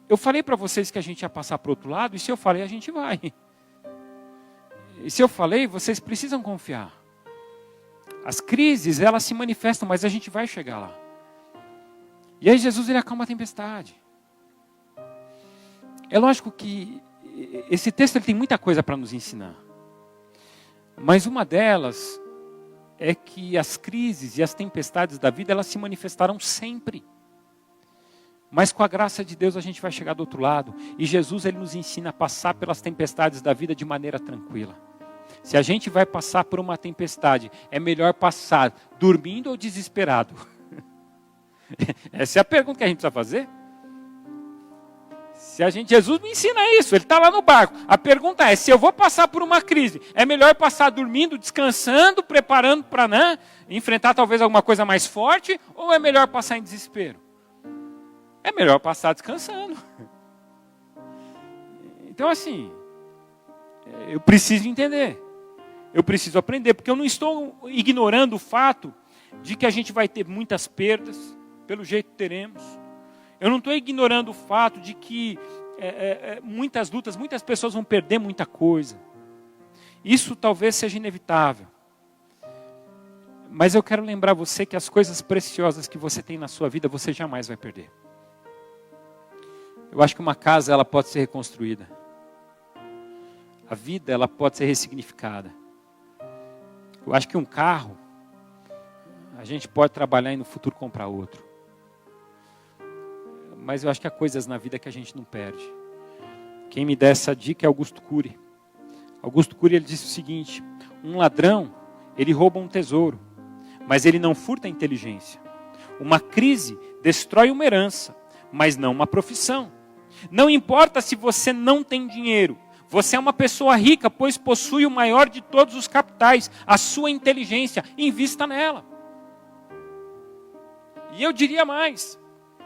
eu falei para vocês que a gente ia passar para o outro lado, e se eu falei, a gente vai. E se eu falei, vocês precisam confiar. As crises, elas se manifestam, mas a gente vai chegar lá. E aí Jesus, ele acalma a tempestade. É lógico que esse texto ele tem muita coisa para nos ensinar. Mas uma delas é que as crises e as tempestades da vida, elas se manifestarão sempre. Mas com a graça de Deus a gente vai chegar do outro lado. E Jesus, ele nos ensina a passar pelas tempestades da vida de maneira tranquila. Se a gente vai passar por uma tempestade, é melhor passar dormindo ou desesperado? Essa é a pergunta que a gente precisa fazer. Jesus me ensina isso, ele está lá no barco. A pergunta é, se eu vou passar por uma crise, é melhor passar dormindo, descansando, preparando para enfrentar talvez alguma coisa mais forte, ou é melhor passar em desespero? É melhor passar descansando. Então assim, eu preciso entender, eu preciso aprender, porque eu não estou ignorando o fato de que a gente vai ter muitas perdas, pelo jeito teremos. Eu não estou ignorando o fato de que muitas lutas, muitas pessoas vão perder muita coisa. Isso talvez seja inevitável. Mas eu quero lembrar você que as coisas preciosas que você tem na sua vida, você jamais vai perder. Eu acho que uma casa, ela pode ser reconstruída. A vida, ela pode ser ressignificada. Eu acho que um carro, a gente pode trabalhar e no futuro comprar outro. Mas eu acho que há coisas na vida que a gente não perde. Quem me dá essa dica é Augusto Cury. Augusto Cury, ele disse o seguinte: um ladrão, ele rouba um tesouro, mas ele não furta a inteligência. Uma crise destrói uma herança, mas não uma profissão. Não importa se você não tem dinheiro, você é uma pessoa rica, pois possui o maior de todos os capitais, a sua inteligência, invista nela. E eu diria mais,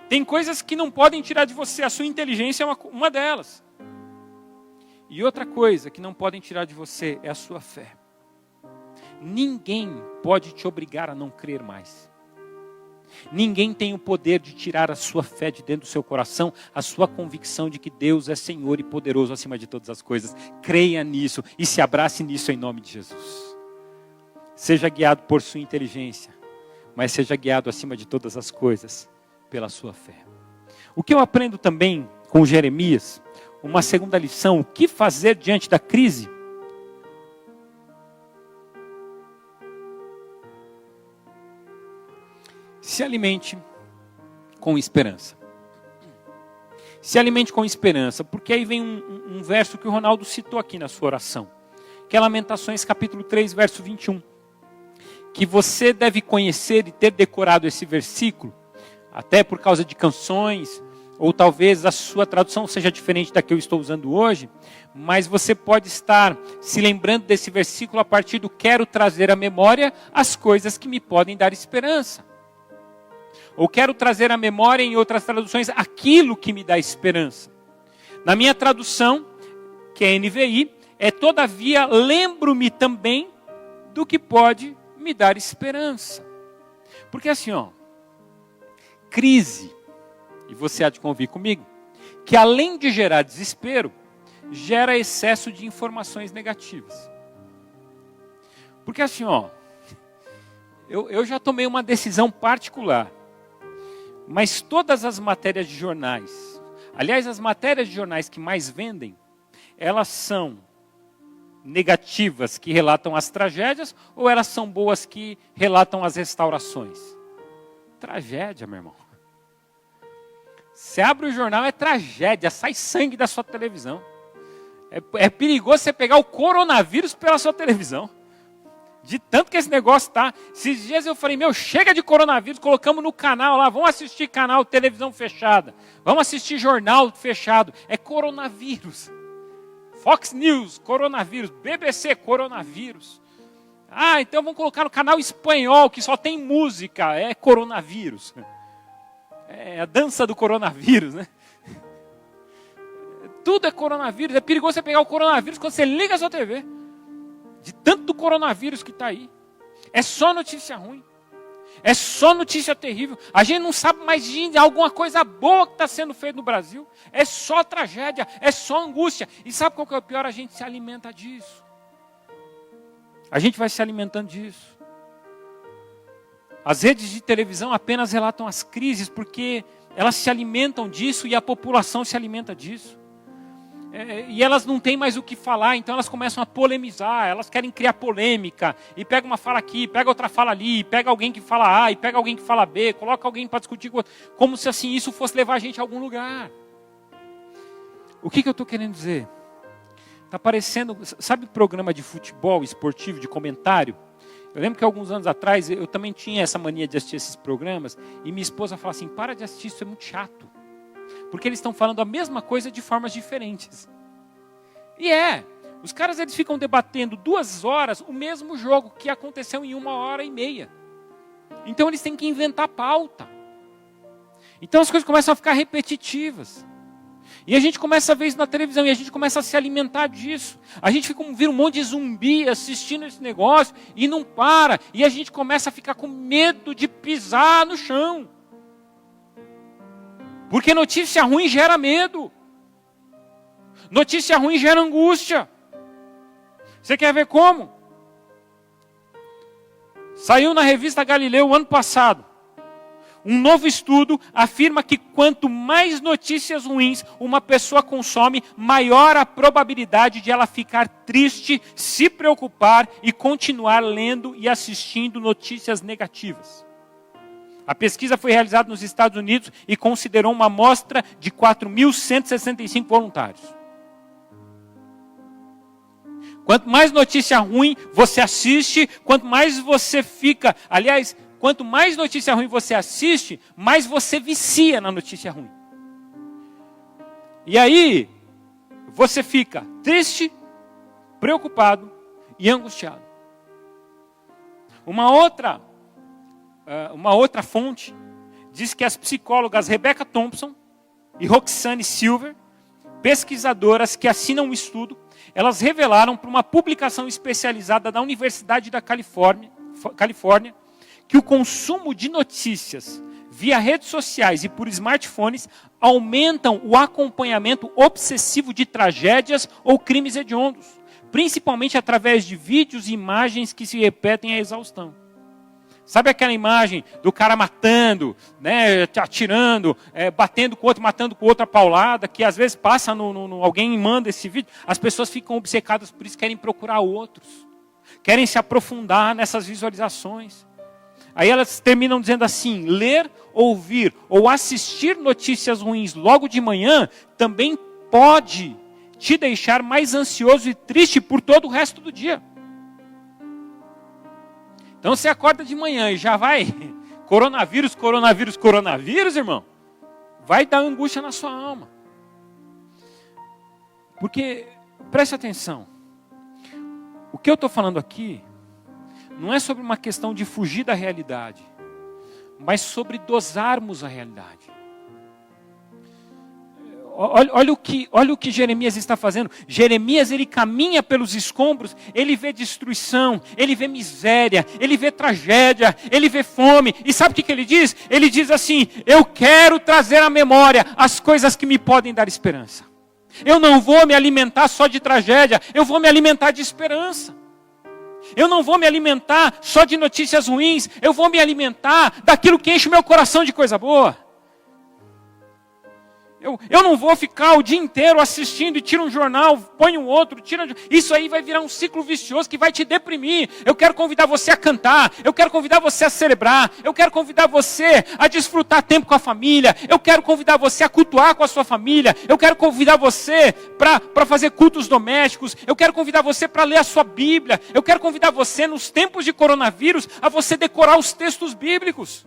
tem coisas que não podem tirar de você, a sua inteligência é uma delas. E outra coisa que não podem tirar de você é a sua fé. Ninguém pode te obrigar a não crer mais. Ninguém tem o poder de tirar a sua fé de dentro do seu coração, a sua convicção de que Deus é Senhor e poderoso acima de todas as coisas. Creia nisso e se abrace nisso em nome de Jesus. Seja guiado por sua inteligência, mas seja guiado acima de todas as coisas pela sua fé. O que eu aprendo também com Jeremias, uma segunda lição, o que fazer diante da crise? Se alimente com esperança. Se alimente com esperança, porque aí vem um verso que o Ronaldo citou aqui na sua oração, que é Lamentações capítulo 3, verso 21. Que você deve conhecer e ter decorado esse versículo, até por causa de canções, ou talvez a sua tradução seja diferente da que eu estou usando hoje, mas você pode estar se lembrando desse versículo a partir do quero trazer à memória as coisas que me podem dar esperança. Ou quero trazer à memória, em outras traduções, aquilo que me dá esperança. Na minha tradução, que é NVI, todavia lembro-me também do que pode me dar esperança. Porque assim, crise, e você há de convir comigo, que além de gerar desespero, gera excesso de informações negativas. Porque assim, eu já tomei uma decisão particular. Mas todas as matérias de jornais, aliás, as matérias de jornais que mais vendem, elas são negativas, que relatam as tragédias, ou elas são boas, que relatam as restaurações? Tragédia, meu irmão. Você abre o jornal, é tragédia, sai sangue da sua televisão. É perigoso você pegar o coronavírus pela sua televisão. De tanto que esse negócio tá. Esses dias eu falei, chega de coronavírus, colocamos no canal lá, vamos assistir canal televisão fechada, vamos assistir jornal fechado, é coronavírus. Fox News, coronavírus, BBC, coronavírus. Então vamos colocar no canal espanhol, que só tem música, é coronavírus. É a dança do coronavírus, né? Tudo é coronavírus, é perigoso você pegar o coronavírus quando você liga a sua TV. De tanto do coronavírus que está aí. É só notícia ruim. É só notícia terrível. A gente não sabe mais de alguma coisa boa que está sendo feita no Brasil. É só tragédia, é só angústia. E sabe qual que é o pior? A gente se alimenta disso. A gente vai se alimentando disso. As redes de televisão apenas relatam as crises porque elas se alimentam disso e a população se alimenta disso. E elas não têm mais o que falar, então elas começam a polemizar, elas querem criar polêmica, e pega uma fala aqui, pega outra fala ali, pega alguém que fala A, e pega alguém que fala B, coloca alguém para discutir com outro, como se assim isso fosse levar a gente a algum lugar. O que eu estou querendo dizer? Está parecendo, sabe programa de futebol esportivo, de comentário? Eu lembro que alguns anos atrás, eu também tinha essa mania de assistir esses programas, e minha esposa falava assim, para de assistir, isso é muito chato. porque eles estão falando a mesma coisa de formas diferentes. E os caras eles ficam debatendo 2 horas o mesmo jogo que aconteceu em 1h30. Então eles têm que inventar pauta. Então as coisas começam a ficar repetitivas. E a gente começa a ver isso na televisão, e a gente começa a se alimentar disso. A gente vira um monte de zumbi assistindo esse negócio, e não para. E a gente começa a ficar com medo de pisar no chão. Porque notícia ruim gera medo. Notícia ruim gera angústia. Você quer ver como? Saiu na revista Galileu ano passado. Um novo estudo afirma que quanto mais notícias ruins uma pessoa consome, maior a probabilidade de ela ficar triste, se preocupar e continuar lendo e assistindo notícias negativas. A pesquisa foi realizada nos Estados Unidos e considerou uma amostra de 4.165 voluntários. Quanto mais notícia ruim você assiste, quanto mais você fica... Aliás, quanto mais notícia ruim você assiste, mais você vicia na notícia ruim. E aí, você fica triste, preocupado e angustiado. Uma outra fonte diz que as psicólogas Rebecca Thompson e Roxane Silver, pesquisadoras que assinam um estudo, elas revelaram para uma publicação especializada da Universidade da Califórnia, que o consumo de notícias via redes sociais e por smartphones aumentam o acompanhamento obsessivo de tragédias ou crimes hediondos, principalmente através de vídeos e imagens que se repetem à exaustão. Sabe aquela imagem do cara matando, né, atirando, batendo com o outro, matando com o outro a paulada, que às vezes passa alguém manda esse vídeo, as pessoas ficam obcecadas por isso, querem procurar outros, querem se aprofundar nessas visualizações. Aí elas terminam dizendo assim: ler, ouvir ou assistir notícias ruins logo de manhã também pode te deixar mais ansioso e triste por todo o resto do dia. Então você acorda de manhã e já vai, coronavírus, irmão. Vai dar angústia na sua alma. Porque, preste atenção, o que eu estou falando aqui não é sobre uma questão de fugir da realidade, mas sobre dosarmos a realidade. Olha o que Jeremias está fazendo. Jeremias, ele caminha pelos escombros, ele vê destruição, ele vê miséria, ele vê tragédia, ele vê fome. E sabe o que ele diz? Ele diz assim: eu quero trazer à memória as coisas que me podem dar esperança. Eu não vou me alimentar só de tragédia, eu vou me alimentar de esperança. Eu não vou me alimentar só de notícias ruins, eu vou me alimentar daquilo que enche o meu coração de coisa boa. Eu não vou ficar o dia inteiro assistindo e tira um jornal, põe um outro, isso aí vai virar um ciclo vicioso que vai te deprimir. Eu quero convidar você a cantar, eu quero convidar você a celebrar, eu quero convidar você a desfrutar tempo com a família, eu quero convidar você a cultuar com a sua família, eu quero convidar você para fazer cultos domésticos, eu quero convidar você para ler a sua Bíblia, eu quero convidar você nos tempos de coronavírus a você decorar os textos bíblicos.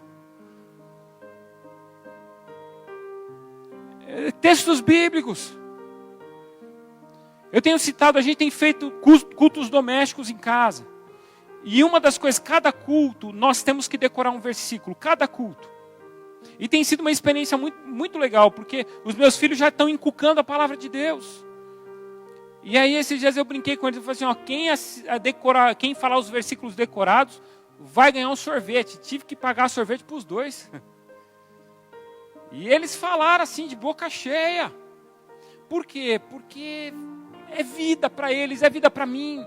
Textos bíblicos. Eu tenho citado, a gente tem feito cultos domésticos em casa. E uma das coisas, cada culto, nós temos que decorar um versículo, cada culto. E tem sido uma experiência muito, muito legal, porque os meus filhos já estão encucando a palavra de Deus. E aí esses dias eu brinquei com eles, eu falei assim, quem falar os versículos decorados, vai ganhar um sorvete. Tive que pagar sorvete para os dois. E eles falaram assim de boca cheia. Por quê? Porque é vida para eles, é vida para mim.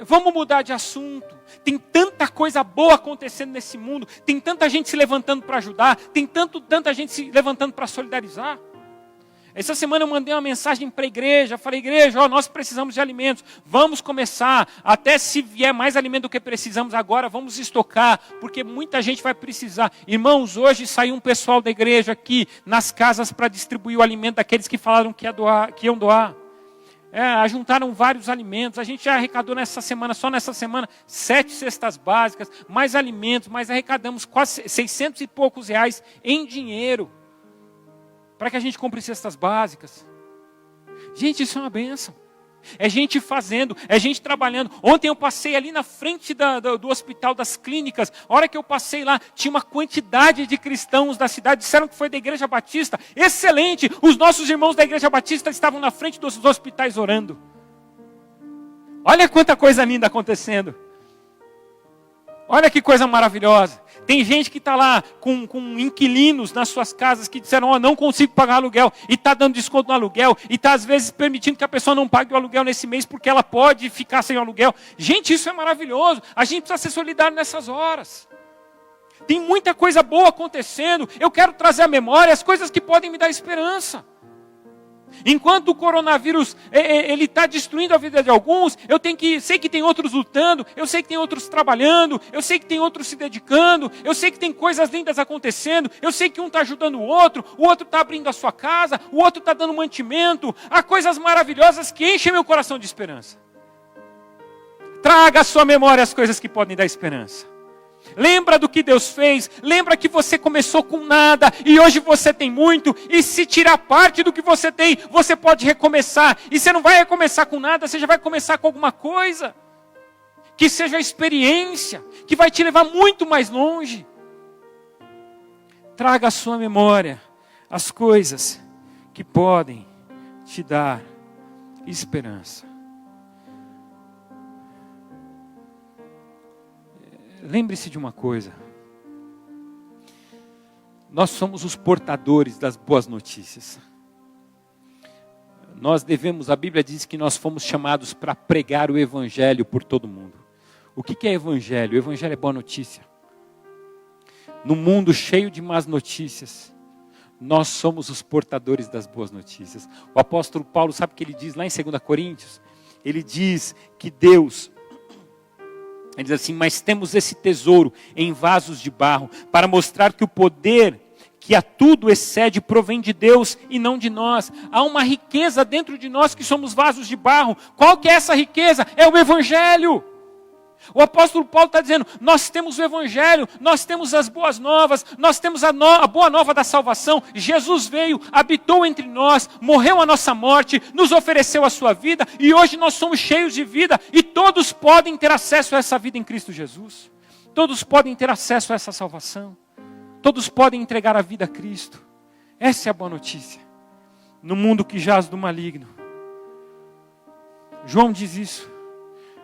Vamos mudar de assunto. Tem tanta coisa boa acontecendo nesse mundo. Tem tanta gente se levantando para ajudar. Tem tanta gente se levantando para solidarizar. Essa semana eu mandei uma mensagem para a igreja. Falei, igreja, nós precisamos de alimentos. Vamos começar. Até se vier mais alimento do que precisamos agora, vamos estocar. Porque muita gente vai precisar. Irmãos, hoje saiu um pessoal da igreja aqui nas casas para distribuir o alimento daqueles que falaram que iam doar. Ajuntaram vários alimentos. A gente já arrecadou só nessa semana, 7 cestas básicas, mais alimentos, mas arrecadamos quase 600 e poucos reais em dinheiro. para que a gente compre cestas básicas. Gente, isso é uma bênção. É gente fazendo, é gente trabalhando. Ontem eu passei ali na frente do hospital das clínicas. A hora que eu passei lá, tinha uma quantidade de cristãos da cidade. Disseram que foi da Igreja Batista. Excelente! Os nossos irmãos da Igreja Batista estavam na frente dos hospitais orando. Olha quanta coisa linda acontecendo. Olha que coisa maravilhosa. Tem gente que está lá com inquilinos nas suas casas que disseram, não consigo pagar aluguel. E está dando desconto no aluguel. E está às vezes permitindo que a pessoa não pague o aluguel nesse mês porque ela pode ficar sem o aluguel. Gente, isso é maravilhoso. A gente precisa ser solidário nessas horas. Tem muita coisa boa acontecendo. Eu quero trazer à memória as coisas que podem me dar esperança. Enquanto o coronavírus ele está destruindo a vida de alguns, sei que tem outros lutando, eu sei que tem outros trabalhando, eu sei que tem outros se dedicando, eu sei que tem coisas lindas acontecendo, eu sei que um está ajudando o outro está abrindo a sua casa, o outro está dando mantimento. Há coisas maravilhosas que enchem meu coração de esperança. Traga à sua memória as coisas que podem dar esperança. Lembra do que Deus fez, lembra que você começou com nada e hoje você tem muito, e se tirar parte do que você tem, você pode recomeçar, e você não vai recomeçar com nada, você já vai começar com alguma coisa, que seja a experiência, que vai te levar muito mais longe. Traga à sua memória as coisas que podem te dar esperança. Lembre-se de uma coisa. Nós somos os portadores das boas notícias. A Bíblia diz que nós fomos chamados para pregar o Evangelho por todo mundo. O que é Evangelho? O Evangelho é boa notícia. No mundo cheio de más notícias, nós somos os portadores das boas notícias. O apóstolo Paulo, sabe o que ele diz lá em 2 Coríntios? Ele diz que Deus... Ele diz assim, mas temos esse tesouro em vasos de barro, para mostrar que o poder que a tudo excede provém de Deus e não de nós. Há uma riqueza dentro de nós que somos vasos de barro. Qual que é essa riqueza? É o Evangelho. O apóstolo Paulo está dizendo, nós temos o Evangelho, nós temos as boas novas, nós temos a boa nova da salvação. Jesus veio, habitou entre nós, morreu a nossa morte, nos ofereceu a sua vida, e hoje nós somos cheios de vida, e todos podem ter acesso a essa vida em Cristo Jesus. Todos podem ter acesso a essa salvação. Todos podem entregar a vida a Cristo. Essa é a boa notícia. No mundo que jaz do maligno. João diz isso.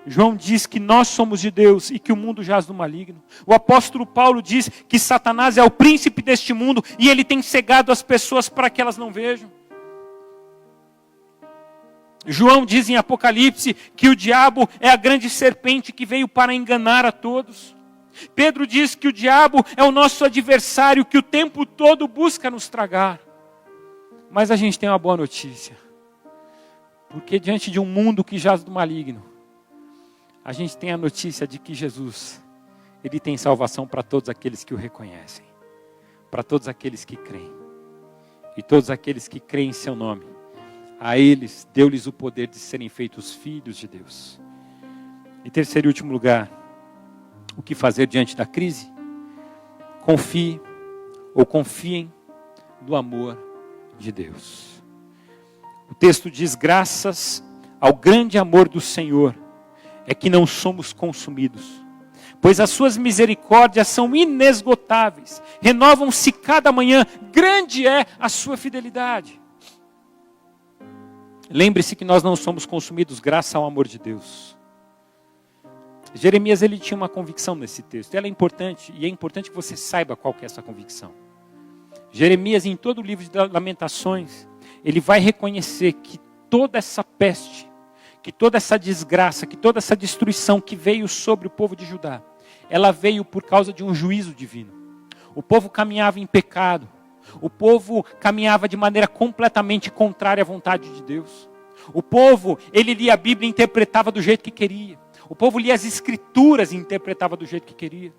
João diz que nós somos de Deus e que o mundo jaz do maligno. O apóstolo Paulo diz que Satanás é o príncipe deste mundo e ele tem cegado as pessoas para que elas não vejam. João diz em Apocalipse que o diabo é a grande serpente que veio para enganar a todos. Pedro diz que o diabo é o nosso adversário que o tempo todo busca nos tragar. Mas a gente tem uma boa notícia. Porque diante de um mundo que jaz do maligno, a gente tem a notícia de que Jesus, Ele tem salvação para todos aqueles que o reconhecem. Para todos aqueles que creem. E todos aqueles que creem em seu nome. A eles, deu-lhes o poder de serem feitos filhos de Deus. Em terceiro e último lugar, o que fazer diante da crise? Confie ou confiem no amor de Deus. O texto diz, graças ao grande amor do Senhor, é que não somos consumidos, pois as suas misericórdias são inesgotáveis, renovam-se cada manhã, grande é a sua fidelidade. Lembre-se que nós não somos consumidos graças ao amor de Deus. Jeremias, ele tinha uma convicção nesse texto, ela é importante, e é importante que você saiba qual que é essa convicção. Jeremias, em todo o livro de Lamentações, ele vai reconhecer que toda essa peste, que toda essa desgraça, que toda essa destruição que veio sobre o povo de Judá, ela veio por causa de um juízo divino. O povo caminhava em pecado. O povo caminhava de maneira completamente contrária à vontade de Deus. O povo, ele lia a Bíblia e interpretava do jeito que queria. O povo lia as Escrituras e interpretava do jeito que queria.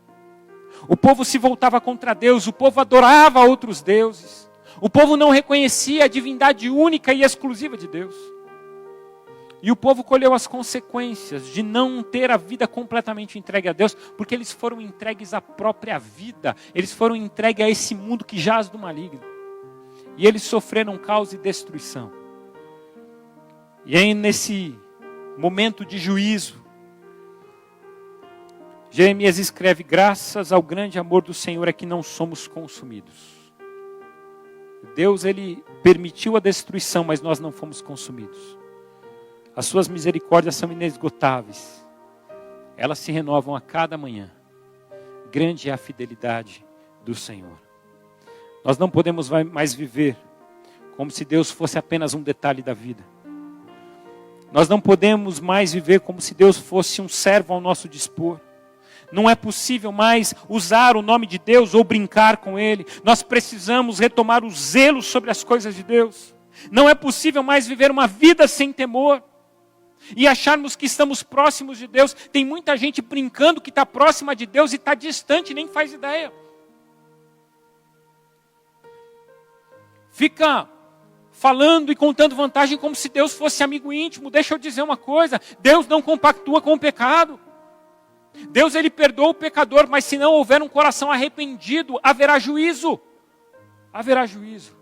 O povo se voltava contra Deus. O povo adorava outros deuses. O povo não reconhecia a divindade única e exclusiva de Deus. E o povo colheu as consequências de não ter a vida completamente entregue a Deus, porque eles foram entregues à própria vida. Eles foram entregues a esse mundo que jaz do maligno. E eles sofreram caos e destruição. E aí nesse momento de juízo, Jeremias escreve: graças ao grande amor do Senhor é que não somos consumidos. Deus, Ele permitiu a destruição, mas nós não fomos consumidos. As suas misericórdias são inesgotáveis. Elas se renovam a cada manhã. Grande é a fidelidade do Senhor. Nós não podemos mais viver como se Deus fosse apenas um detalhe da vida. Nós não podemos mais viver como se Deus fosse um servo ao nosso dispor. Não é possível mais usar o nome de Deus ou brincar com Ele. Nós precisamos retomar o zelo sobre as coisas de Deus. Não é possível mais viver uma vida sem temor e acharmos que estamos próximos de Deus. Tem muita gente brincando que está próxima de Deus e está distante, nem faz ideia. Fica falando e contando vantagem como se Deus fosse amigo íntimo. Deixa eu dizer uma coisa: Deus não compactua com o pecado. Deus, Ele perdoa o pecador, mas se não houver um coração arrependido, haverá juízo. Haverá juízo.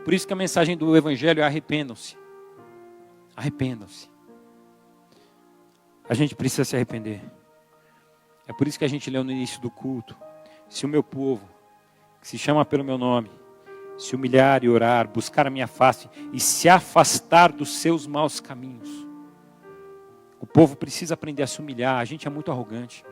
Por isso que a mensagem do Evangelho é: arrependam-se. Arrependam-se. A gente precisa se arrepender. É por isso que a gente leu no início do culto: se o meu povo, que se chama pelo meu nome, se humilhar e orar, buscar a minha face e se afastar dos seus maus caminhos. O povo precisa aprender a se humilhar. A gente é muito arrogante.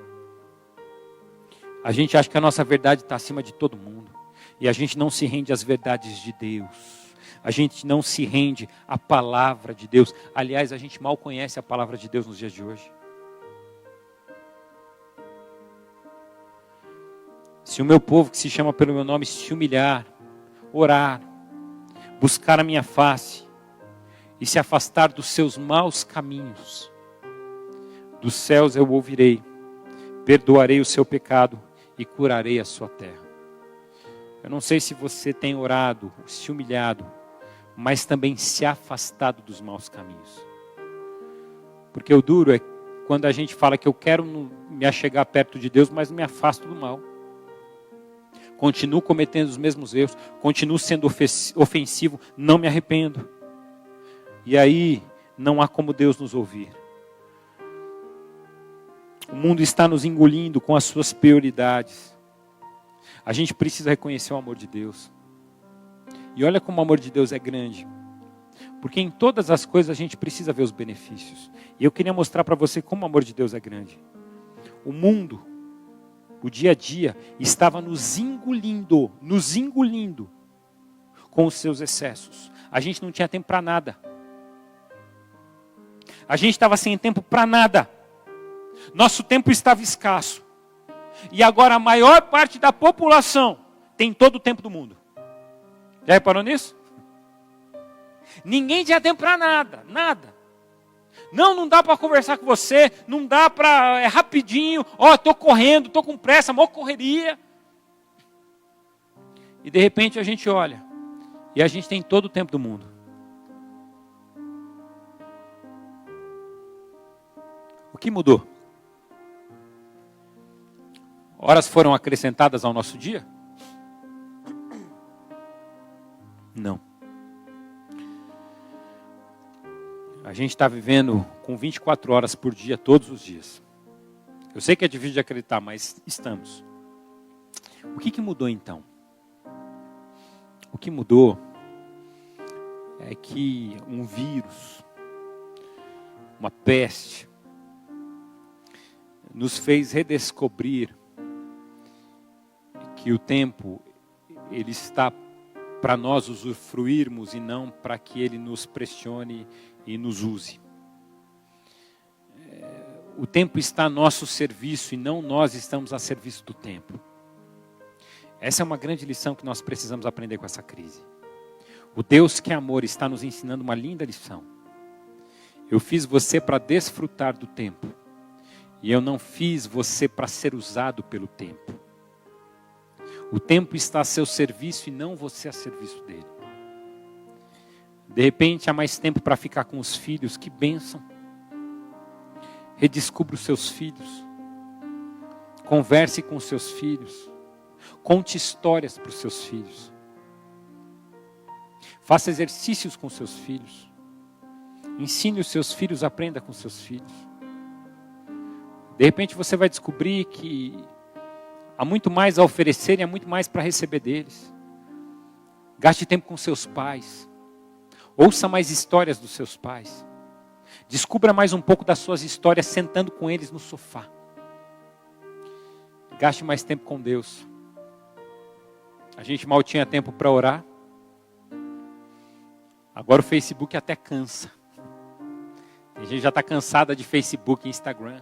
A gente acha que a nossa verdade está acima de todo mundo. E a gente não se rende às verdades de Deus. A gente não se rende à palavra de Deus. Aliás, a gente mal conhece a palavra de Deus nos dias de hoje. Se o meu povo, que se chama pelo meu nome, se humilhar, orar, buscar a minha face e se afastar dos seus maus caminhos, dos céus eu ouvirei, perdoarei o seu pecado e curarei a sua terra. Eu não sei se você tem orado, se humilhado, mas também se afastado dos maus caminhos. Porque o duro é quando a gente fala que eu quero me achegar perto de Deus, mas me afasto do mal. Continuo cometendo os mesmos erros, continuo sendo ofensivo, não me arrependo. E aí não há como Deus nos ouvir. O mundo está nos engolindo com as suas prioridades. A gente precisa reconhecer o amor de Deus. E olha como o amor de Deus é grande. Porque em todas as coisas a gente precisa ver os benefícios. E eu queria mostrar para você como o amor de Deus é grande. O mundo, o dia a dia, estava nos engolindo com os seus excessos. A gente não tinha tempo para nada. A gente estava sem tempo para nada. Nosso tempo estava escasso. E agora a maior parte da população tem todo o tempo do mundo. Já reparou nisso? Ninguém tinha tempo para nada, nada. Não dá para conversar com você, não dá para, é rapidinho, estou correndo, estou com pressa, maior correria. E de repente a gente olha, e a gente tem todo o tempo do mundo. O que mudou? Horas foram acrescentadas ao nosso dia? Não. A gente está vivendo com 24 horas por dia, todos os dias. Eu sei que é difícil de acreditar, mas estamos. O que mudou então? O que mudou é que um vírus, uma peste, nos fez redescobrir que o tempo, ele está para nós usufruirmos e não para que ele nos pressione e nos use. O tempo está a nosso serviço e não nós estamos a serviço do tempo. Essa é uma grande lição que nós precisamos aprender com essa crise. O Deus que é amor está nos ensinando uma linda lição. Eu fiz você para desfrutar do tempo. E eu não fiz você para ser usado pelo tempo. O tempo está a seu serviço e não você a serviço dele. De repente há mais tempo para ficar com os filhos, que bênção. Redescubra os seus filhos. Converse com os seus filhos. Conte histórias para os seus filhos. Faça exercícios com seus filhos. Ensine os seus filhos, aprenda com seus filhos. De repente você vai descobrir que há muito mais a oferecer e há muito mais para receber deles. Gaste tempo com seus pais. Ouça mais histórias dos seus pais. Descubra mais um pouco das suas histórias sentando com eles no sofá. Gaste mais tempo com Deus. A gente mal tinha tempo para orar. Agora o Facebook até cansa. A gente já está cansada de Facebook e Instagram.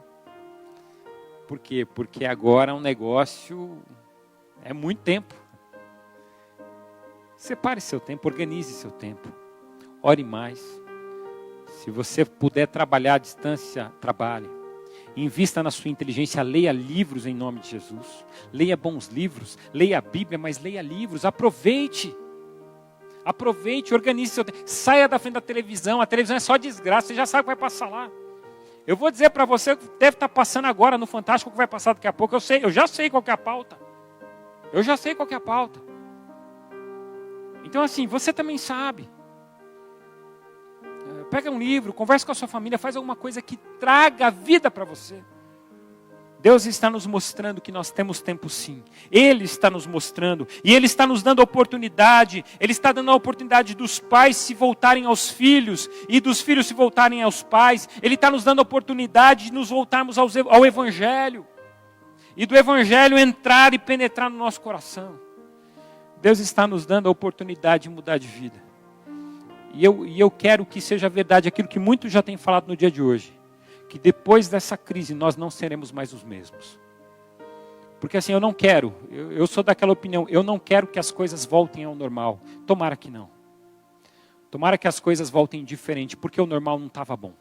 Por quê? Porque agora é um negócio, é muito tempo. Separe seu tempo, organize seu tempo. Ore mais. Se você puder trabalhar à distância, trabalhe. Invista na sua inteligência, leia livros em nome de Jesus. Leia bons livros, leia a Bíblia, mas leia livros. Aproveite. Aproveite, organize seu tempo. Saia da frente da televisão. A televisão é só desgraça, você já sabe o que vai passar lá. Eu vou dizer para você que deve estar passando agora no Fantástico, o que vai passar daqui a pouco. Eu já sei qual que é a pauta. Eu já sei qual que é a pauta. Então assim, você também sabe. Pega um livro, converse com a sua família, faz alguma coisa que traga vida para você. Deus está nos mostrando que nós temos tempo sim. Ele está nos mostrando. E Ele está nos dando a oportunidade. Ele está dando a oportunidade dos pais se voltarem aos filhos. E dos filhos se voltarem aos pais. Ele está nos dando a oportunidade de nos voltarmos ao Evangelho. E do Evangelho entrar e penetrar no nosso coração. Deus está nos dando a oportunidade de mudar de vida. E eu quero que seja verdade aquilo que muitos já têm falado no dia de hoje. Que depois dessa crise nós não seremos mais os mesmos. Porque assim, eu não quero, eu sou daquela opinião, eu não quero que as coisas voltem ao normal. Tomara que não. Tomara que as coisas voltem diferente, porque o normal não estava bom.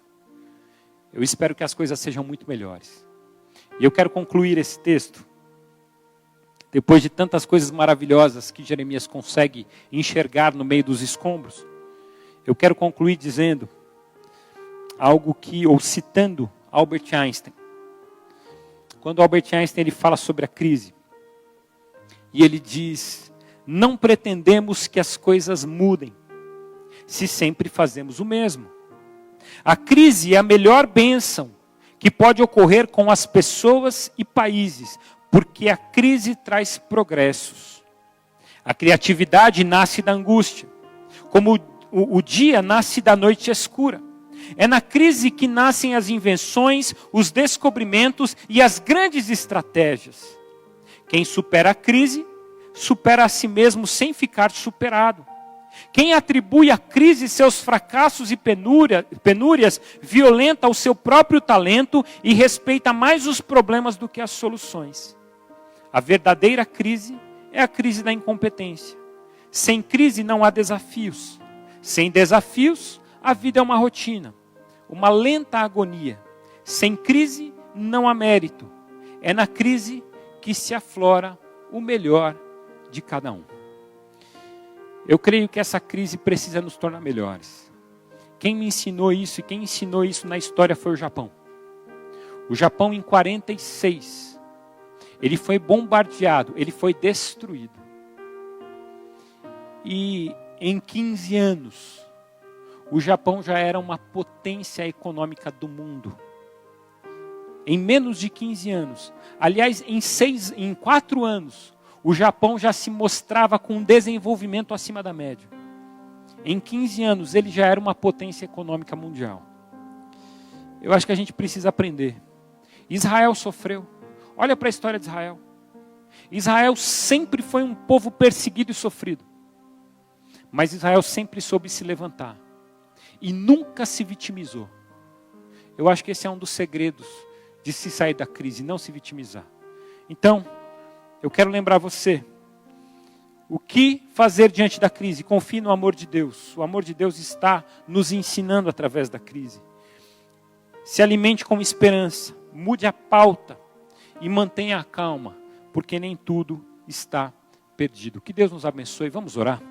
Eu espero que as coisas sejam muito melhores. E eu quero concluir esse texto, depois de tantas coisas maravilhosas que Jeremias consegue enxergar no meio dos escombros. Eu quero concluir dizendo algo ou citando Albert Einstein. Quando Albert Einstein ele fala sobre a crise, e ele diz: não pretendemos que as coisas mudem, se sempre fazemos o mesmo. A crise é a melhor bênção que pode ocorrer com as pessoas e países, porque a crise traz progressos. A criatividade nasce da angústia, como o dia nasce da noite escura. É na crise que nascem as invenções, os descobrimentos e as grandes estratégias. Quem supera a crise, supera a si mesmo sem ficar superado. Quem atribui à crise seus fracassos e penúrias, violenta o seu próprio talento e respeita mais os problemas do que as soluções. A verdadeira crise é a crise da incompetência. Sem crise não há desafios. Sem desafios, a vida é uma rotina, uma lenta agonia. Sem crise, não há mérito. É na crise que se aflora o melhor de cada um. Eu creio que essa crise precisa nos tornar melhores. Quem me ensinou isso e quem ensinou isso na história foi o Japão. O Japão em 46, ele foi bombardeado, ele foi destruído. E em 15 anos, o Japão já era uma potência econômica do mundo. Em menos de 15 anos. Aliás, em 4 anos, o Japão já se mostrava com um desenvolvimento acima da média. Em 15 anos, ele já era uma potência econômica mundial. Eu acho que a gente precisa aprender. Israel sofreu. Olha para a história de Israel. Israel sempre foi um povo perseguido e sofrido. Mas Israel sempre soube se levantar. E nunca se vitimizou. Eu acho que esse é um dos segredos de se sair da crise, não se vitimizar. Então, eu quero lembrar você. O que fazer diante da crise? Confie no amor de Deus. O amor de Deus está nos ensinando através da crise. Se alimente com esperança. Mude a pauta. E mantenha a calma. Porque nem tudo está perdido. Que Deus nos abençoe. Vamos orar.